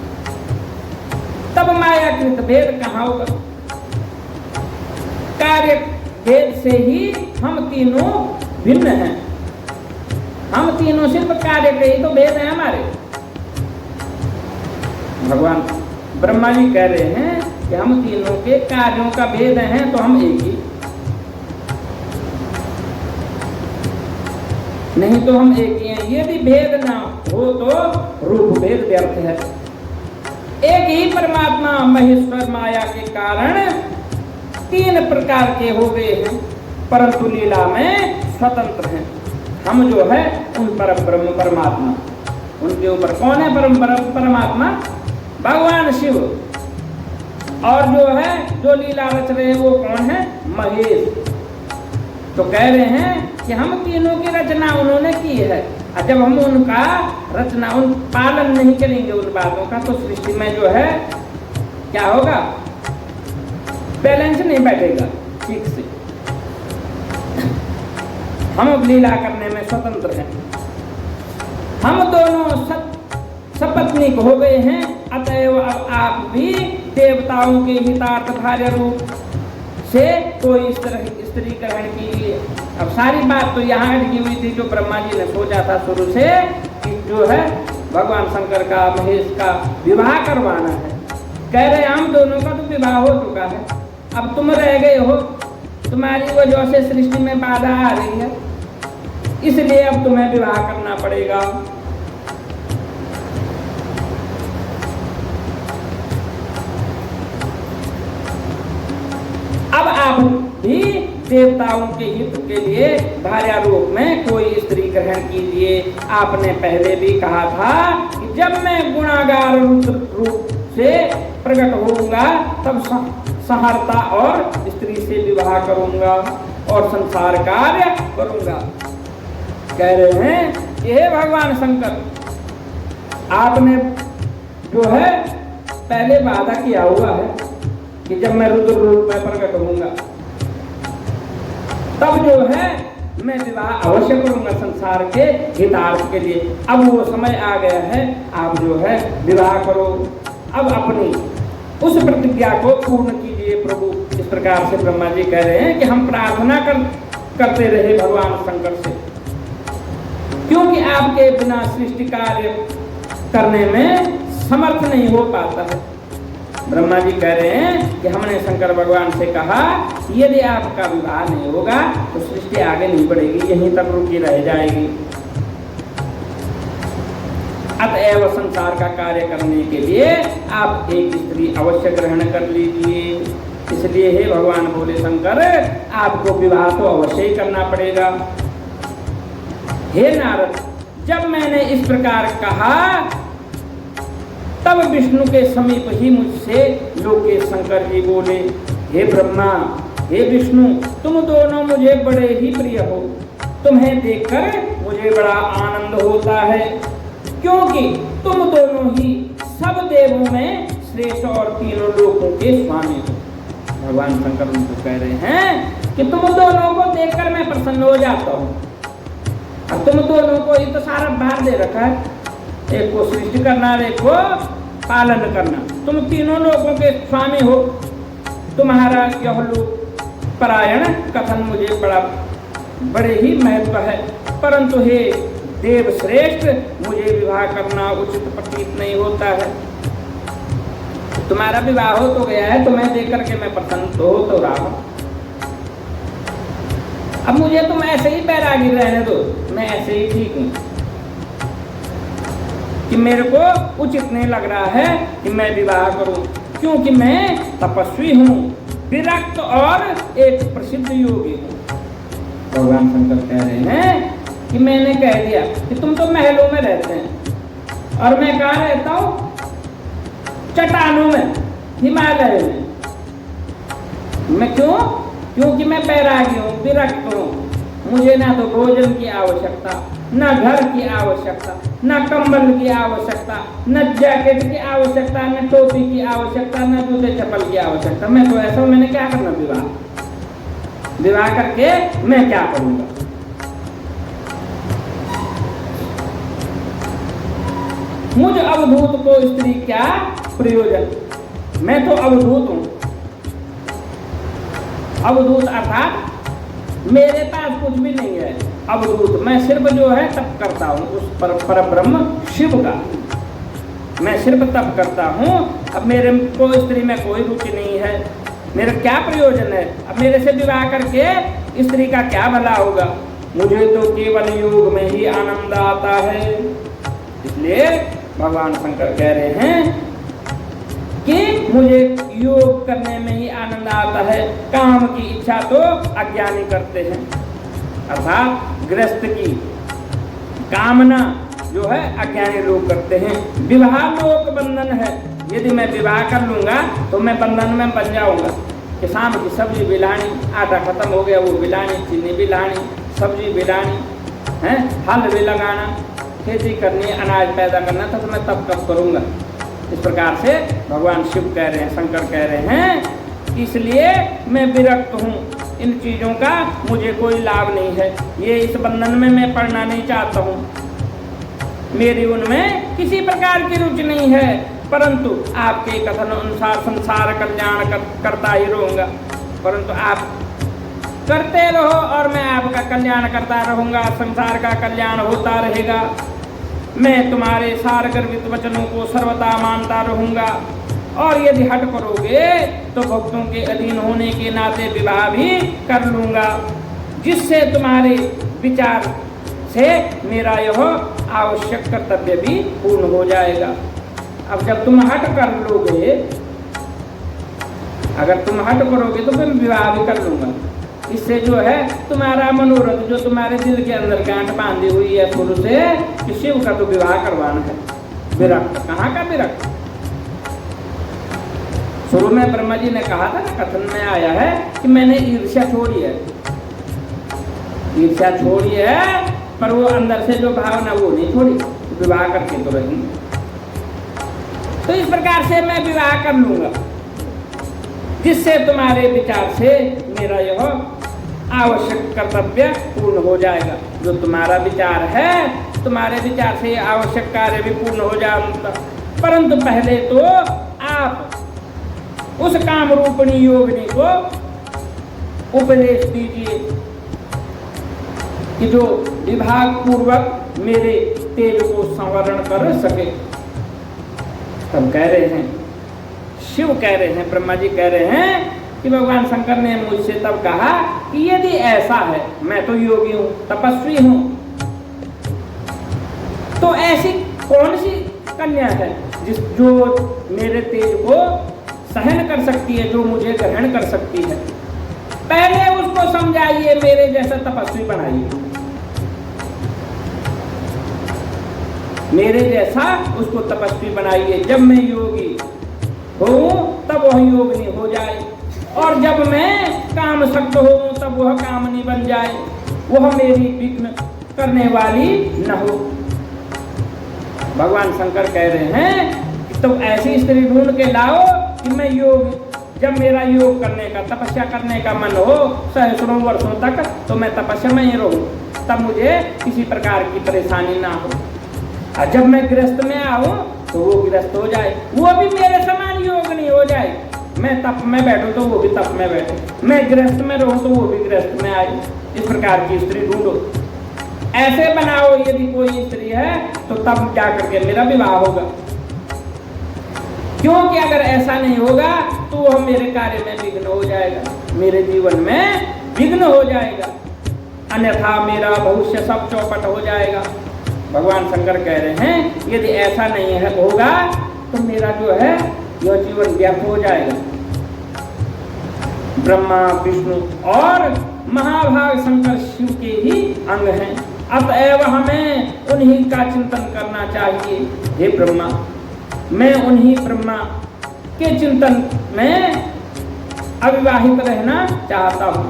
तब मायाकृत भेद कहाँ होगा। कार्य भेद से ही हम तीनों भिन्न हैं, हम तीनों सिर्फ कार्य के ही तो भेद हैं हमारे। भगवान ब्रह्मा जी कह रहे हैं कि हम तीनों के कार्यों का भेद हैं तो हम एक ही, नहीं तो हम एक ही हैं। यदि भेद ना हो तो रूप भेद व्यर्थ है। एक ही परमात्मा महेश्वर माया के कारण तीन प्रकार के हो गए हैं, परंतु लीला में स्वतंत्र हैं। हम जो है उन परम ब्रह्म परमात्मा, उनके ऊपर कौन है परम परमात्मा? भगवान शिव। और जो है जो लीला रच रहे हैं वो कौन है? महेश। तो कह रहे हैं कि हम तीनों की रचना उन्होंने की है, और जब हम उनका रचना उन पालन नहीं करेंगे उन बातों का, तो सृष्टि में जो है क्या होगा? बैलेंस नहीं बैठेगा ठीक से। हम अब लीला करने में स्वतंत्र हैं, हम दोनों सपत्नीक हो गए हैं, अतएव अब आप भी देवताओं के हितार्थ भार्य रूप से कोई स्त्री ग्रहण कीजिए। अब सारी बात तो यहाँ अटकी हुई थी, जो ब्रह्मा जी ने सोचा था शुरू से कि जो है भगवान शंकर का महेश का विवाह करवाना है। कह रहे हम दोनों का तो विवाह हो चुका है, अब तुम रह गए हो, तुम्हारी वजह से सृष्टि में बाधा आ रही है, इसलिए अब तुम्हें विवाह करना पड़ेगा। अब आप भी देवताओं के हित के लिए भार्या रूप में कोई स्त्री ग्रहण कीजिए। आपने पहले भी कहा था कि जब मैं गुणागार रूप से प्रकट होऊंगा तब संहर्ता और स्त्री से विवाह करूंगा और संसार कार्य करूंगा। कह रहे हैं कि हे भगवान शंकर, आपने जो है पहले वादा किया हुआ है कि जब मैं रुद्र रूप में प्रकट होऊंगा तब जो है मैं विवाह अवश्य करूंगा संसार के हितार्थ के लिए। अब वो समय आ गया है, आप जो है विवाह करो, अब अपनी उस प्रतिज्ञा को पूर्ण कीजिए प्रभु। इस प्रकार से ब्रह्मा जी कह रहे हैं कि हम प्रार्थना करते रहे भगवान शंकर से, क्योंकि आपके बिना सृष्टि कार्य करने में समर्थ नहीं हो पाता है। ब्रह्मा जी कह रहे हैं कि हमने शंकर भगवान से कहा यदि आपका विवाह नहीं होगा तो सृष्टि आगे नहीं बढ़ेगी, यहीं तक रुकी रह जाएगी। अतएव संसार का कार्य करने के लिए आप एक स्त्री अवश्य ग्रहण कर लीजिए। इसलिए हे भगवान बोले शंकर, आपको विवाह तो अवश्य ही करना पड़ेगा। हे नारद, जब मैंने इस प्रकार कहा तब विष्णु के समीप ही मुझसे लोकेश शंकर जी बोले, हे ब्रह्मा, हे विष्णु, तुम दोनों मुझे बड़े ही प्रिय हो। तुम्हें देखकर मुझे बड़ा आनंद होता है, क्योंकि तुम दोनों ही सब देवों में श्रेष्ठ और तीनों लोकों के स्वामी हो। भगवान शंकर उनको कह रहे हैं कि तुम दोनों को देखकर मैं प्रसन्न हो जाता हूँ। अब तुम दोनों को ही तो सारा भार दे रखा है, एक को सृष्टि करना, एक को पालन करना। तुम तीनों लोगों के स्वामी हो। तुम्हारा यह लोक परायण कथन मुझे बड़े ही महत्व है, परंतु हे देव श्रेष्ठ, मुझे विवाह करना उचित प्रतीत नहीं होता है। तुम्हारा विवाह हो तो गया है, तुम्हें देख करके मैं प्रसन्न तो रहा हूं। अब मुझे तुम ऐसे ही बैरागी रहने दो, मैं ऐसे ही ठीक हूं, कि मेरे को उचित नहीं लग रहा है कि मैं विवाह करूं, क्योंकि मैं तपस्वी हूं, विरक्त और एक प्रसिद्ध योगी हूं। भगवान शंकर कह रहे हैं कि मैंने कह दिया कि तुम तो महलों में रहते हैं और मैं कहाँ रहता हूं? चट्टानों में, हिमालय में। मैं क्यों? क्योंकि मैं बैरागी हूँ, विरक्त हूँ। मुझे ना तो भोजन की आवश्यकता, न घर की आवश्यकता, न कंबल की आवश्यकता, न जैकेट की आवश्यकता, न टोपी की आवश्यकता, न जूते चप्पल की आवश्यकता। मैं तो ऐसा हूं, मैंने क्या करना? विवाह करके मैं क्या करूंगा? मुझ अवधूत को स्त्री क्या प्रयोजन? मैं तो अवधूत हूं। अवधूत अर्थात मेरे पास कुछ भी नहीं है। अवधूत मैं सिर्फ जो है तप करता हूँ उस पर ब्रह्म शिव का, मैं सिर्फ तप करता हूँ। अब मेरे को स्त्री में कोई रुचि नहीं है, मेरा क्या प्रयोजन है? अब मेरे से विवाह करके स्त्री का क्या भला होगा? मुझे तो केवल योग में ही आनंद आता है। इसलिए भगवान शंकर कह रहे हैं कि मुझे योग करने में ही आनंद आता है। काम की इच्छा तो अज्ञानी करते हैं, अर्थात गृहस्थ की कामना जो है अज्ञानी लोग करते हैं। विवाह लोक बंधन है, यदि मैं विवाह कर लूँगा तो मैं बंधन में बन जाऊँगा कि शाम की सब्जी भी लानी, आटा खत्म हो गया वो भी लानी, चीनी भी लानी, सब्जी भी लानी, हैं हल भी लगाना, खेती करनी, अनाज पैदा करना था, तो मैं तब कब करूँगा। इस प्रकार से भगवान शिव कह रहे हैं, शंकर कह रहे हैं, इसलिए मैं विरक्त हूँ, इन चीज़ों का मुझे कोई लाभ नहीं है, ये इस बंधन में मैं पड़ना नहीं चाहता हूँ, मेरी उनमें किसी प्रकार की रुचि नहीं है, परंतु आपके कथन अनुसार संसार कल्याण करता ही रहूँगा, परंतु आप करते रहो और मैं आपका कल्याण करता रहूँगा, संसार का कल्याण होता रहेगा, मैं तुम्हारे सार गर्भित वचनों को सर्वदा मानता रहूँगा, और यदि हट करोगे तो भक्तों के अधीन होने के नाते विवाह भी कर लूँगा, जिससे तुम्हारे विचार से मेरा यह आवश्यक कर्तव्य भी पूर्ण हो जाएगा। अब जब तुम हट कर लोगे, अगर तुम हट करोगे तो फिर विवाह भी कर लूँगा, इससे जो है तुम्हारा मनोरथ जो तुम्हारे दिल के अंदर गांठ बांधी हुई है शुरू से कि शिव का तो विवाह करवाना है। विरक्त कहाँ का विरक्त? शुरू में ब्रह्मा जी ने कहा था ना, कथन में आया है कि मैंने ईर्ष्या छोड़ी है, ईर्ष्या छोड़ी है, पर वो अंदर से जो भावना वो नहीं छोड़ी, विवाह करके तो रही। तो इस प्रकार से मैं विवाह कर लूँगा, जिससे तुम्हारे विचार से मेरा यह आवश्यक कर्तव्य पूर्ण हो जाएगा। जो तुम्हारा विचार है, तुम्हारे विचार से आवश्यक कार्य भी पूर्ण हो जाएगा, परंतु पहले तो आप उस काम रूपिणी योगिनी को उपदेश दीजिए कि जो विभाग पूर्वक मेरे तेज को संवरण कर सके। तब कह रहे हैं, शिव कह रहे हैं, ब्रह्मा जी कह रहे हैं कि भगवान शंकर ने मुझसे तब कहा कि यदि ऐसा है, मैं तो योगी हूँ, तपस्वी हूँ, तो ऐसी कौन सी कन्या है जो मेरे तेज को सहन कर सकती है, जो मुझे ग्रहण कर सकती है। पहले उसको समझाइए, मेरे जैसा तपस्वी बनाइए, मेरे जैसा उसको तपस्वी बनाइए। जब मैं योगी हूँ तब वह योगिनी हो जाए, और जब मैं काम शक्त हूँ तब वह कामनी बन जाए, वह मेरी विघ्न करने वाली न हो। भगवान शंकर कह रहे हैं कि तो ऐसी स्त्री ढूंढ के लाओ कि मैं योग, जब मेरा योग करने का, तपस्या करने का मन हो सहस्रों वर्षों तक, तो मैं तपस्या में ही रहूं, तब मुझे किसी प्रकार की परेशानी ना हो। और जब मैं गृहस्थ में आऊँ तो वो गृहस्थ हो जाए, वो भी मेरे समान योग नहीं हो जाए। मैं तप में बैठूं तो वो भी तप में बैठे, मैं गृहस्थ में रहूं तो वो भी गृहस्थ में आए। इस प्रकार की स्त्री ढूंढो, ऐसे बनाओ। यदि कोई स्त्री है तो तब जाकर के मेरा विवाह होगा, क्योंकि अगर ऐसा नहीं होगा तो वह मेरे कार्य में विघ्न हो जाएगा, मेरे जीवन में विघ्न हो जाएगा, अन्यथा मेरा भविष्य सब चौपट हो जाएगा। भगवान शंकर कह रहे हैं यदि ऐसा नहीं है होगा तो मेरा जो है यह जीवन व्यर्थ हो जाएगा। ब्रह्मा, विष्णु और महाभाग शंकर शिव के ही अंग हैं, अतएव हमें उन्हीं का चिंतन करना चाहिए। हे ब्रह्मा, मैं उन्हीं ब्रह्मा के चिंतन में अविवाहित रहना चाहता हूँ।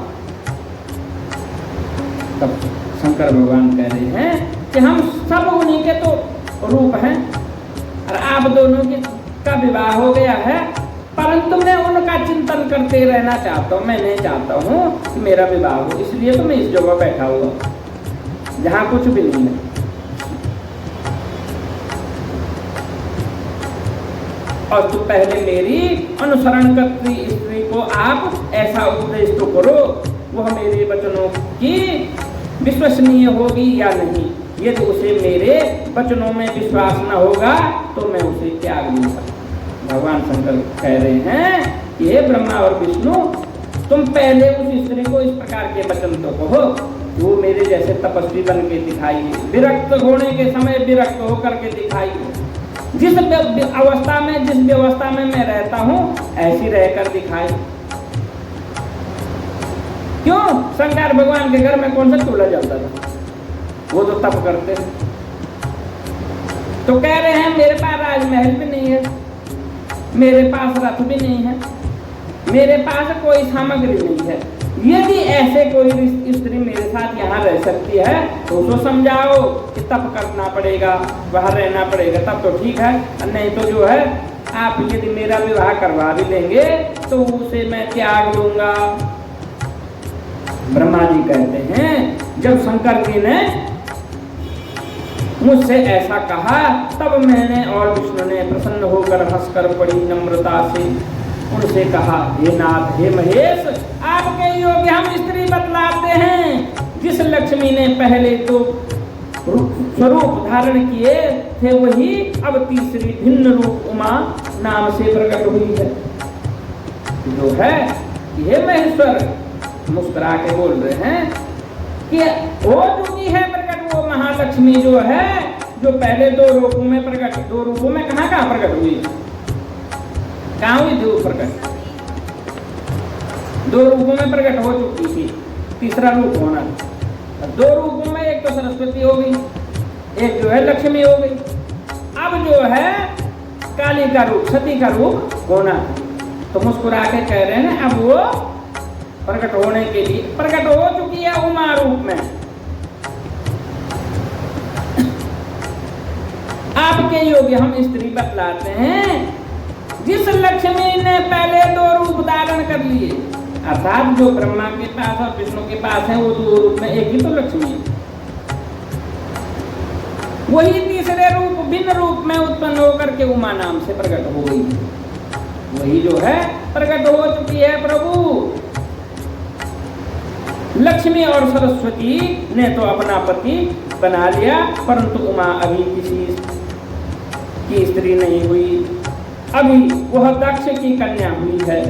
तब शंकर भगवान कह रहे हैं कि हम सब उन्हीं के तो रूप हैं, और आप दोनों का विवाह हो गया है, परंतु मैं उनका चिंतन करते रहना चाहता हूँ। मैं नहीं चाहता हूँ कि मेरा विवाह हो, इसलिए तो मैं इस जगह बैठा हुआ जहाँ कुछ भी नहीं है। और तो पहले मेरी अनुसरण करती स्त्री को आप ऐसा उपदेश तो करो, वह मेरे वचनों की विश्वसनीय होगी या नहीं। यदि उसे मेरे वचनों में विश्वास न होगा तो मैं उसे त्याग दूंगा। भगवान शंकर कह रहे हैं कि हे ब्रह्मा और विष्णु, तुम पहले उस स्त्री को इस प्रकार के वचन तो कहो, वो मेरे जैसे तपस्वी बन के दिखाइए, विरक्त होने के समय विरक्त होकर के दिखाइए, जिस अवस्था में जिस व्यवस्था में मैं रहता हूँ ऐसी रहकर दिखाए। क्यों? शंकर भगवान के घर में कौन सा चूल्हा जलता था, वो तो तप करते हैं। तो कह रहे हैं मेरे पास राजमहल भी नहीं है, मेरे पास रथ भी नहीं है, मेरे पास कोई सामग्री नहीं है। यदि ऐसे कोई स्त्री मेरे साथ यहाँ रह सकती है तो उसको समझाओ कि तप करना पड़ेगा, बाहर रहना पड़ेगा, तब तो ठीक है। नहीं तो जो है आप यदि मेरा विवाह करवा भी देंगे तो उसे मैं त्याग लूंगा। ब्रह्मा जी कहते हैं जब शंकर जी ने मुझसे ऐसा कहा तब मैंने और विष्णु ने प्रसन्न होकर हंसकर बड़ी नम्रता से उनसे कहा, हे नाथ, हे महेश, आपके योग्य हम स्त्री बतलाते हैं। जिस लक्ष्मी ने पहले तो स्वरूप धारण किए थे वही अब तीसरी भिन्न रूप उमा नाम से प्रकट हुई है। जो है ये महेश्वर मुस्कुरा के बोल रहे हैं कि हो चुकी है प्रकट वो महालक्ष्मी जो है, जो पहले दो रूपों में प्रकट, दो रूपों में कहाँ प्रकट हुई, कहाँ हुई दो प्रकट, दो रूपों में प्रकट हो चुकी थी, तीसरा रूप होना। दो रूपों में एक तो सरस्वती हो गई, एक जो है लक्ष्मी हो गई। अब जो है काली का रूप, सती का रूप होना। तो मुस्कुरा के कह रहे हैं अब वो प्रकट होने के लिए प्रकट हो चुकी है उमा रूप में। आपके योग्य हम स्त्री बतलाते हैं जिस लक्ष्मी ने पहले दो रूप धारण कर लिए, अर्थात जो ब्रह्मा के पास और विष्णु के पास है वो दो रूप में एक ही तो लक्ष्मी है, वही तीसरे रूप भिन्न रूप में उत्पन्न होकर के उमा नाम से प्रकट हो गई। वही जो है प्रकट हो चुकी है प्रभु। लक्ष्मी और सरस्वती ने तो अपना पति बना लिया, परंतु उमा अभी किसी की स्त्री नहीं हुई, अभी वह दक्ष की कन्या हुई है।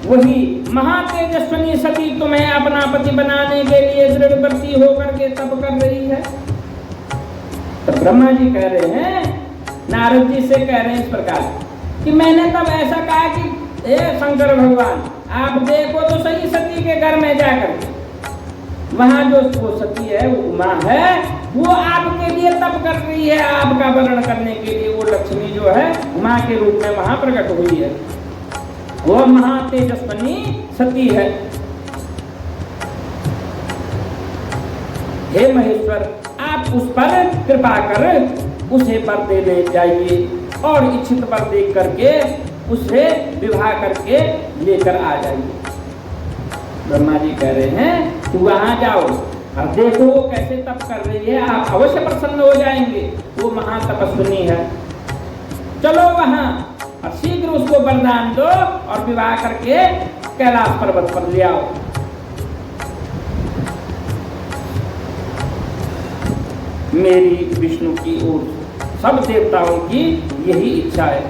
वही महातेजस्विनी सती तुम्हें अपना पति बनाने के लिए दृढ़व्रती होकर के तप कर रही है। तो ब्रह्मा जी कह रहे हैं, नारद जी से कह रहे हैं इस प्रकार कि मैंने तब ऐसा कहा कि हे शंकर भगवान, आप देखो तो सही सती के घर में जाकर, वहां जो वो सती है वो उमा है, वो आपके लिए तप कर रही है, आपका वर्ण करने के लिए। वो लक्ष्मी जो है उमा के रूप में वहां प्रकट हुई है, वो महातेजस्विनी सती है। हे महेश्वर, आप उस पर कृपा कर उसे वर दे ले जाइए और इच्छित वर देख करके उसे विवाह करके लेकर आ जाइए। ब्रह्मा जी कह रहे हैं तू वहां जाओ और देखो वो कैसे तप कर रही है, आप अवश्य प्रसन्न हो जाएंगे, वो महातपस्विनी है। चलो वहां और शीघ्र उसको वरदान दो और विवाह करके कैलाश पर्वत पर ले आओ। मेरी विष्णु की ओर सब देवताओं की यही इच्छा है।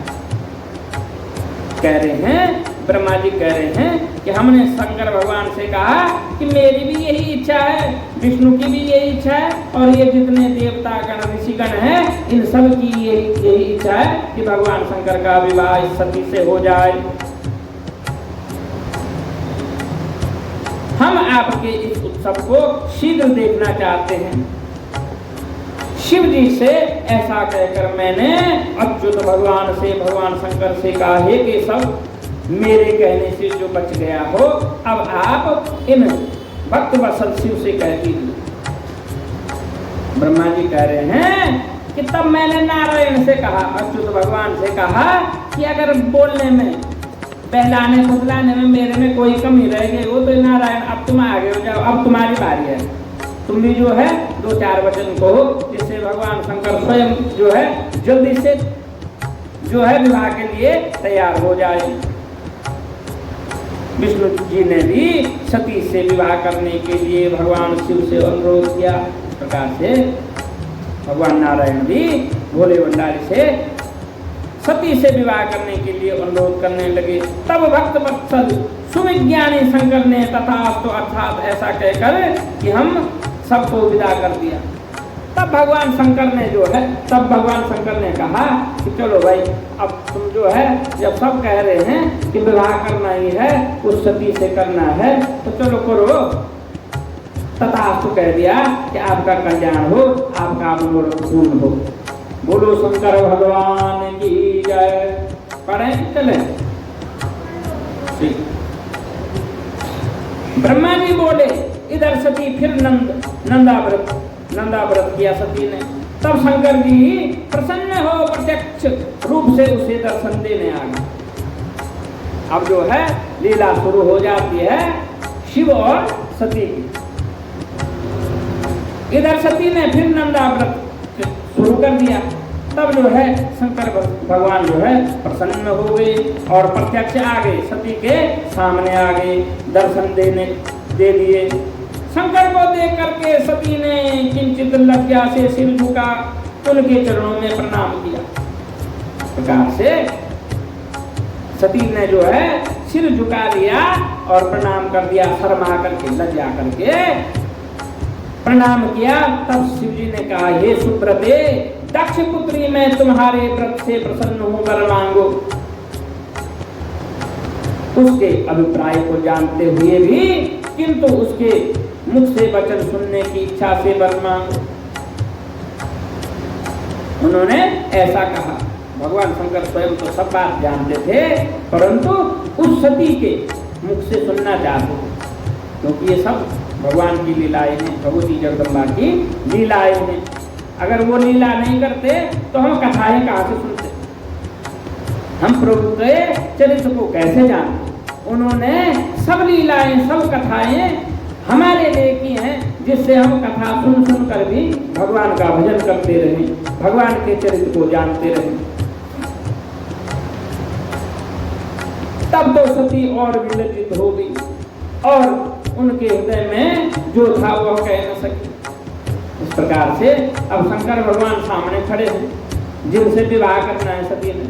कह रहे हैं ब्रह्मा जी कह रहे हैं कि हमने शंकर भगवान से कहा कि मेरी भी यही इच्छा है, विष्णु की भी यही इच्छा है, और ये जितने देवता गण ऋषिगण हैं इन सब की यही इच्छा है कि भगवान शंकर का विवाह इस सती से हो जाए। हम आपके इस उत्सव को शीघ्र देखना चाहते हैं। शिव जी से ऐसा कहकर मैंने अच्युत भगवान से, भगवान शंकर से कहा है कि सब मेरे कहने से जो बच गया हो, अब आप इन भक्त वत्सल शिव से कह दीजिए। ब्रह्मा जी कह रहे हैं कि तब मैंने नारायण से कहा, अच्युत भगवान से कहा कि अगर बोलने में, बहलाने फुसलाने में मेरे में कोई कमी रह गई हो तो नारायण अब तुम आगे हो जाओ, अब तुम्हारी बारी है, तुम भी जो है दो चार वचन कहो जिससे भगवान शंकर स्वयं जो है जल्दी से जो है विवाह के लिए तैयार हो जाए। विष्णु जी ने भी सती से विवाह करने के लिए भगवान शिव से अनुरोध किया। इस प्रकार से भगवान नारायण भी भोले भंडारी से सती से विवाह करने के लिए अनुरोध करने लगे। तब भक्त वत्सल सुविज्ञानी शंकर ने तथास्तु अर्थात ऐसा कहकर कि हम सबको विदा कर दिया। तब भगवान शंकर ने कहा कि चलो भाई, अब तुम जो है जब सब कह रहे हैं कि विवाह करना ही है, उस सती से करना है, तो चलो करो। तथास्तु कह दिया कि आपका कल्याण हो, आपका मनोरथ पूर्ण हो। बोलो शंकर भगवान की जय। पढ़ें चले। ब्रह्मा जी बोले, इधर सती फिर नंदाव्रत किया सती ने। तब शंकर जी प्रसन्न हो प्रत्यक्ष रूप से उसे दर्शन देने आ गए। अब जो है लीला शुरू हो जाती है शिव और सती की। इधर सती ने फिर नंदाव्रत शुरू कर दिया। तब जो है शंकर भगवान जो है प्रसन्न हो गए और प्रत्यक्ष आ गए, सती के सामने आ गए, दर्शन दे दिए। शंकर को देख करके सती ने किंचित लज्जा से सिर झुका, उनके चरणों में प्रणाम किया। प्रकार से सती ने जो है सिर झुका दिया और प्रणाम कर दिया, शर्मा करके लज्जा करके प्रणाम किया। तब शिव जी ने कहा, हे सुब्रते, दक्ष पुत्री, मैं तुम्हारे व्रत से प्रसन्न हूं, वर मांगो। उसके अभिप्राय को जानते हुए भी किंतु उसके मुख से वचन सुनने की इच्छा से वर मांगो। उन्होंने ऐसा कहा। भगवान शंकर स्वयं तो सब बात जानते थे, परंतु उस सती के मुख से सुनना चाहते, क्योंकि ये सब भगवान की लीलाएं हैं, भगवती जगदम्बा की लीलाएं हैं। अगर वो लीला नहीं करते तो हम कथाएं कहाँ से सुनते, हम प्रभु के चरित्र को कैसे जानते। उन्होंने सब लीलाएं, सब कथाएं हमारे लिए की हैं, जिससे हम कथा सुन सुन कर भी भगवान का भजन करते रहें, भगवान के चरित्र को जानते रहें। तब तो सती और भी लज्जित हो गई और उनके हृदय में जो था वह कह न सकी। इस प्रकार से अब शंकर भगवान सामने खड़े हैं, जिनसे विवाह करना है सती ने।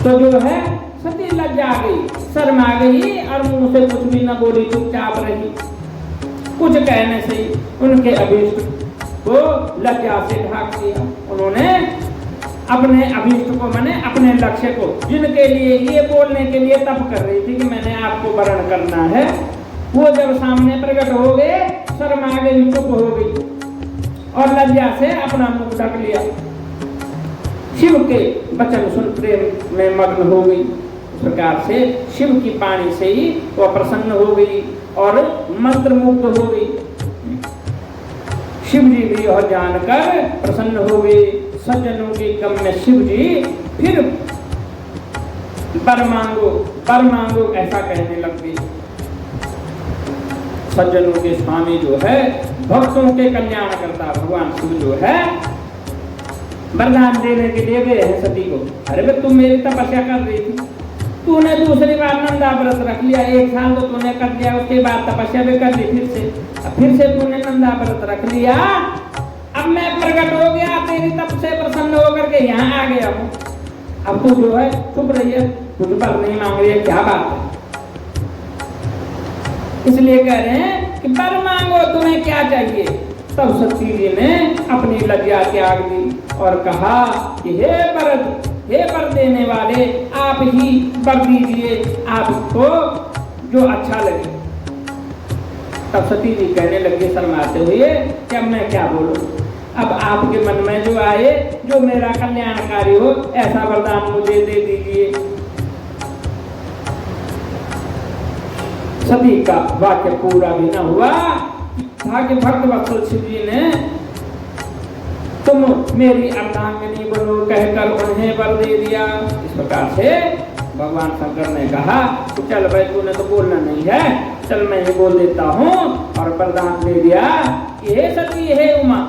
तो जो है सती लज्जा गई, शर्मा गई और मुंह से कुछ भी न बोली, चुपचाप रही। कुछ कहने से उनके अभीष्ट को लज्जा से ढाक दिया। उन्होंने अपने अभीष्ट को, माने अपने लक्ष्य को, जिनके लिए ये बोलने के लिए तप कर रही थी कि मैंने आपको वरण करना है, वो जब सामने प्रकट हो गए, शर्मा गई, चुप हो गई और लज्जा से अपना मुख ढक लिया। शिव के वचन सुन प्रेम में मग्न हो गई। इस प्रकार से शिव की वाणी से ही वह प्रसन्न हो गई और मंत्र मुग्ध हो गई। शिव जी भी यह जानकर प्रसन्न हो गए। सज्जनों के गम में शिव जी फिर वर मांगो ऐसा कहने लग गए। सज्जनों के स्वामी जो है, भक्तों के कल्याण करता भगवान शिव जो है, वरदान देने के लिए गए हैं सती को। अरे भाई, तुम मेरी तपस्या कर रही थी, तूने दूसरी बार नंदाव्रत रख लिया, 1 साल तो तूने कर लिया, उसके बाद तपस्या भी कर ली फिर से तूने नंदाव्रत रख लिया। अब मैं प्रकट हो गया, तेरी तप से प्रसन्न होकर के यहाँ आ गया हूँ। अब तू जो है चुप रही है, कुछ पर नहीं मांग रही है, क्या बात है? इसलिए कह रहे हैं कि वर मांगो, तुम्हें क्या चाहिए? तब सती जी ने अपनी लज्जा त्याग दी और कहा कि हे वर देने वाले, आप ही वर दीजिए, आपको जो अच्छा लगे। तब सती जी कहने लगे शर्माते हुए कि अब मैं क्या बोलूं, अब आपके मन में जो आए, जो मेरा कल्याणकारी हो, ऐसा वरदान मुझे दे दीजिए। सती का वाक्य पूरा भी न हुआ था कि भक्त वत्सल शिव जी ने तुम मेरी अर्धांगिनी बनो कहकर उन्हें वर दे दिया। इस प्रकार से भगवान शंकर ने कहा कि चल भाई, तूने तो बोलना नहीं है, चल मैं ही बोल देता हूँ, और वरदान दे दिया कि हे सती, हे उमा,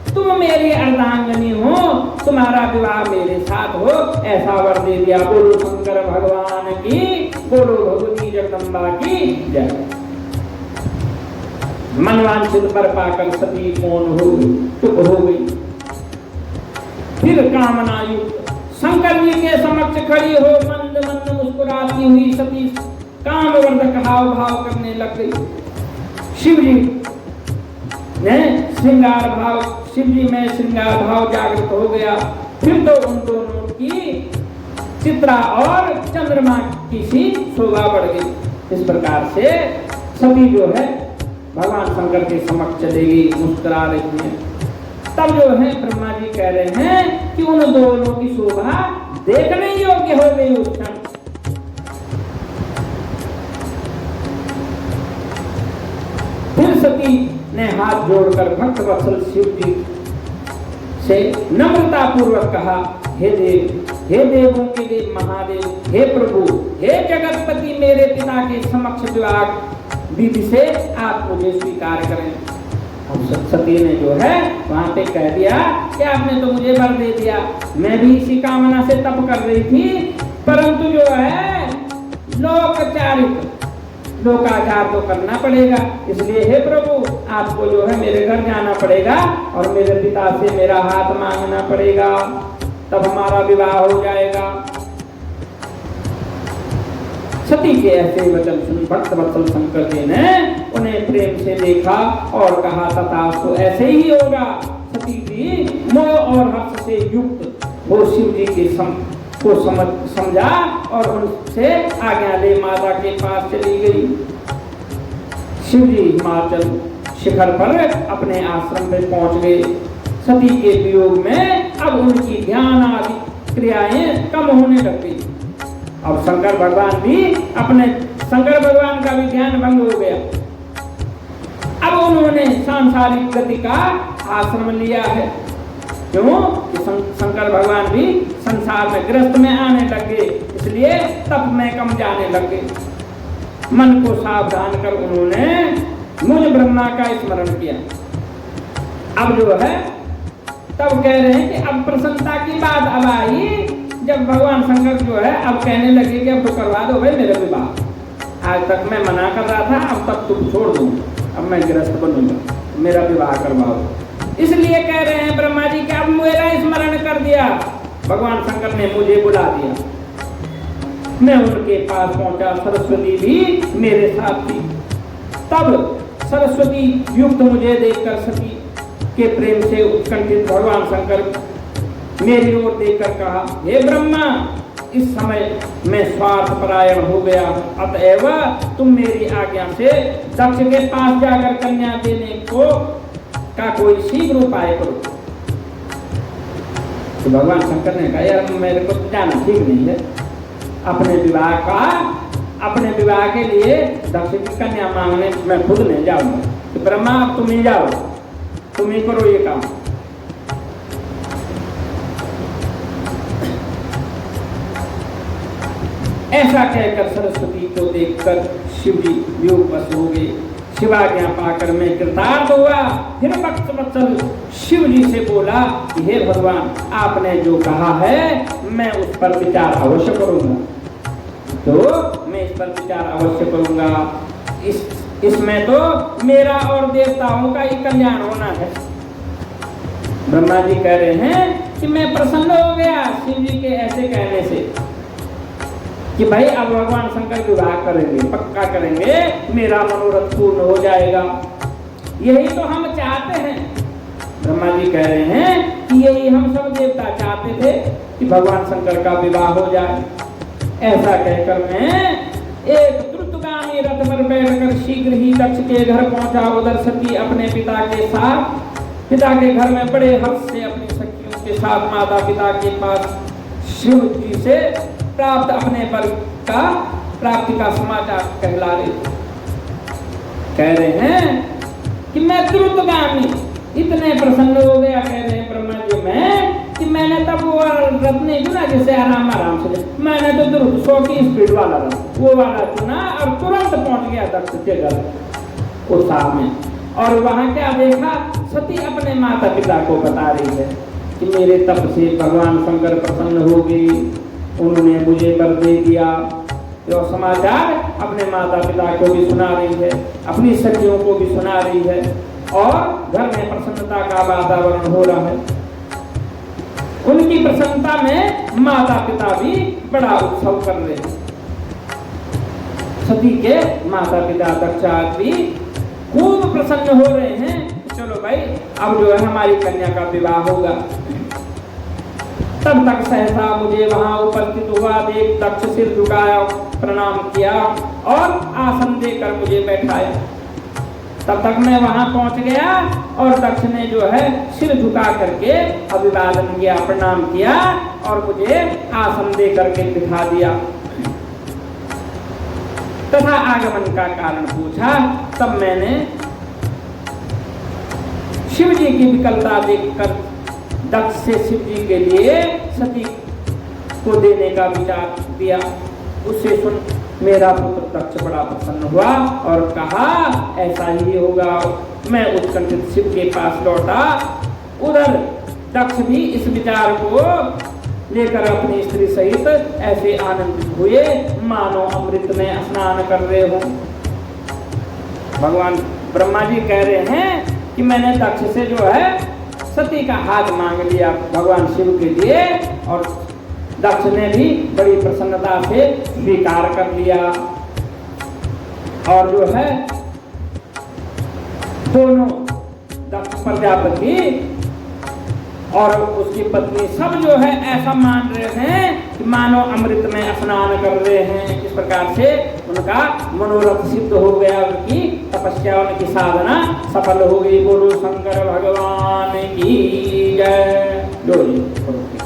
तुम मेरी अर्धांगिनी हो, तुम्हारा विवाह मेरे साथ हो, ऐसा वर दे दिया। बोलो शंकर भगवान की, बोलो भगवती जगदम्बा की जय। मनवांछित वर पाकर सती मौन हो गई, चुप हो गई। फिर कामना युक्त शंकर जी के समक्ष खड़ी हो मंद मंद मुस्कुराती हुई सती कामवर्धक हाव भाव करने लग गई। शिव जी ने श्रृंगार भाव, शिव जी में श्रृंगार भाव जागृत हो गया। फिर तो उन दोनों की चित्रा और चंद्रमा की सी शोभा बढ़ गई। इस प्रकार से सती जो है भगवान शंकर के समक्ष चली गई, मुस्कुरा रही है। तब जो है ब्रह्मा जी कह रहे हैं कि उन दोनों की शोभा देखने योग्य हो गई उस क्षण। फिर सती ने हाथ जोड़कर भक्त वत्सल शिव जी से नम्रता पूर्वक कहा, हे देव, हे देवों के देव महादेव, हे प्रभु, हे जगतपति, मेरे पिता के समक्ष विवाह विधि से आप मुझे स्वीकार करें। अब सती ने जो है वहां पे कह दिया कि आपने तो मुझे वर दे दिया, मैं भी इसी कामना से तप कर रही थी, परंतु जो है लोकाचार तो करना पड़ेगा, इसलिए हे प्रभु आपको जो है मेरे घर जाना पड़ेगा और मेरे पिता से मेरा हाथ मांगना पड़ेगा, तब हमारा विवाह हो जाएगा। सती के ऐसे वचन सुन भक्त वत्सल शंकर जी ने उन्हें प्रेम से देखा और कहा, तथास्तु, ऐसे ही होगा। सती जी मोह और हर्ष से युक्त वो शिव जी के को समझा और उनसे आज्ञा ले माता के पास चली गई। शिव जी हिमाचल शिखर पर अपने आश्रम में पहुंच गए। सती के वियोग में अब उनकी ध्यान आदि क्रियाएं कम होने लग गई। अब शंकर भगवान का भी ध्यान भंग हो गया। अब उन्होंने सांसारिक गति का आश्रम लिया है। क्यों कि शंकर भगवान भी संसार में गृहस्थ में आने लगे, इसलिए तप में कम जाने लगे। मन को सावधान कर उन्होंने मुझ ब्रह्मा का स्मरण किया। अब जो है तब कह रहे हैं कि अब प्रसन्नता की बात अब आई, जब भगवान शंकर जो है अब कहने लगे कि अब तो करवा दो भाई मेरा विवाह। आज तक मैं मना कर रहा था, अब तक तुम छोड़ दो, अब मैं गृहस्थ बनूंगा, मेरा विवाह करवाओ। इसलिए कह रहे हैं ब्रह्मा जी कि अब मेरा स्मरण कर दिया, भगवान शंकर ने मुझे बुला दिया। मैं उनके पास पहुंचा, सरस्वती भी मेरे साथ थी। तब सरस्वती युक्त मुझे देखकर सती के प्रेम से उत्कंठित भगवान शंकर मेरी ओर देखकर कहा, हे ब्रह्मा, इस समय मैं स्वार्थ परायण हो गया, अतएव तुम मेरी आज्ञा से दक्ष के पास जाकर कन्या देने को का कोई शीघ्र उपाय करो। तो भगवान शंकर ने कहा, यार मेरे को जाना ठीक नहीं है, अपने विवाह के लिए दक्ष की कन्या मांगने मैं खुद नहीं जाऊंगा। तो ब्रह्मा अब तुम ही जाओ, तुम ही करो ये काम। ऐसा कहकर सरस्वती को देखकर शिव जी वियोगवश हो गए। शिवाज्ञा पाकर मैं कृतार्थ हुआ। फिर भक्त वत्सल शिव जी से बोला कि हे भगवान, आपने जो कहा है मैं उस पर विचार अवश्य करूंगा। तो मैं इस पर विचार अवश्य करूंगा। इसमें तो मेरा और देवताओं का ही कल्याण होना है। ब्रह्मा जी कह रहे हैं कि मैं प्रसन्न हो गया शिव जी के ऐसे कहने से कि भाई अब भगवान शंकर विवाह करेंगे, पक्का करेंगे, मेरा मनोरथ पूर्ण हो जाएगा। यही तो हम चाहते हैं। ब्रह्मा जी कह रहे हैं कि यही हम सब देवता चाहते थे कि भगवान शंकर का विवाह हो जाए। ऐसा कहकर मैं एक द्रुतगामी रथ पर बैठकर शीघ्र ही दक्ष के घर पहुंचा। उधर सती अपने पिता के घर में बड़े हर्ष से अपनी सखियों के साथ माता पिता के पास शिव जी से प्राप्त अपने वर का प्राप्ति का समाचार कहला रहे। कह रहे हैं कि मैं द्रुतगामी, इतने प्रसन्न हो गया, कह रहे हैं ब्रह्मा जी मैं कि मैंने तब वो रथ नहीं चुना जिसे आराम से, मैंने तो द्रुत 100 की स्पीड वाला रथ वो वाला चुना और तुरंत पहुंच गया दक्ष के घर उत्साह में। और वहां क्या देखा, सती अपने माता पिता को बता रही है कि मेरे तप से भगवान शंकर प्रसन्न हो गई, उन्होंने मुझे वर दे दिया। जो समाचार अपने माता पिता को भी सुना रही है, अपनी सखियों को भी सुना रही है और घर में प्रसन्नता का वातावरण हो रहा है। उनकी प्रसन्नता में माता पिता भी बड़ा उत्सव कर रहे हैं। सती के माता पिता दक्षा भी खूब प्रसन्न हो रहे हैं। चलो भाई अब जो है हमारी कन्या का विवाह होगा। तब तक सहसा मुझे वहां उपस्थित हुआ देख दक्ष सिर झुकाया, प्रणाम किया और आसन देकर मुझे बैठाया। तब तक मैं वहां पहुंच गया और दक्ष ने जो है सिर झुका करके अभिवादन किया, प्रणाम किया और मुझे आसन दे करके बिठा दिया। तथा आगमन का कारण पूछा, तब मैंने शिव जी की विकलता देखकर दक्ष से शिव जी के लिए सती को देने का विचार दिया। उससे सुन मेरा पुत्र दक्ष बड़ा प्रसन्न हुआ और कहा ऐसा ही होगा। मैं उत्कंठित शिव के पास लौटा। उधर दक्ष भी इस विचार को लेकर अपनी स्त्री सहित ऐसे आनंदित हुए मानो अमृत में स्नान कर रहे हो। भगवान ब्रह्मा जी कह रहे हैं कि मैंने दक्ष से जो है सती का हाथ मांग लिया भगवान शिव के लिए, और दक्ष ने भी बड़ी प्रसन्नता से स्वीकार कर लिया। और जो है दोनों दक्ष प्रजापति और उसकी पत्नी सब जो है ऐसा मान रहे हैं कि मानो अमृत में स्नान कर रहे हैं। इस प्रकार से उनका मनोरथ सिद्ध हो गया, उनकी तपस्या उनकी साधना सफल हो गई। बोलो शंकर भगवान की जय।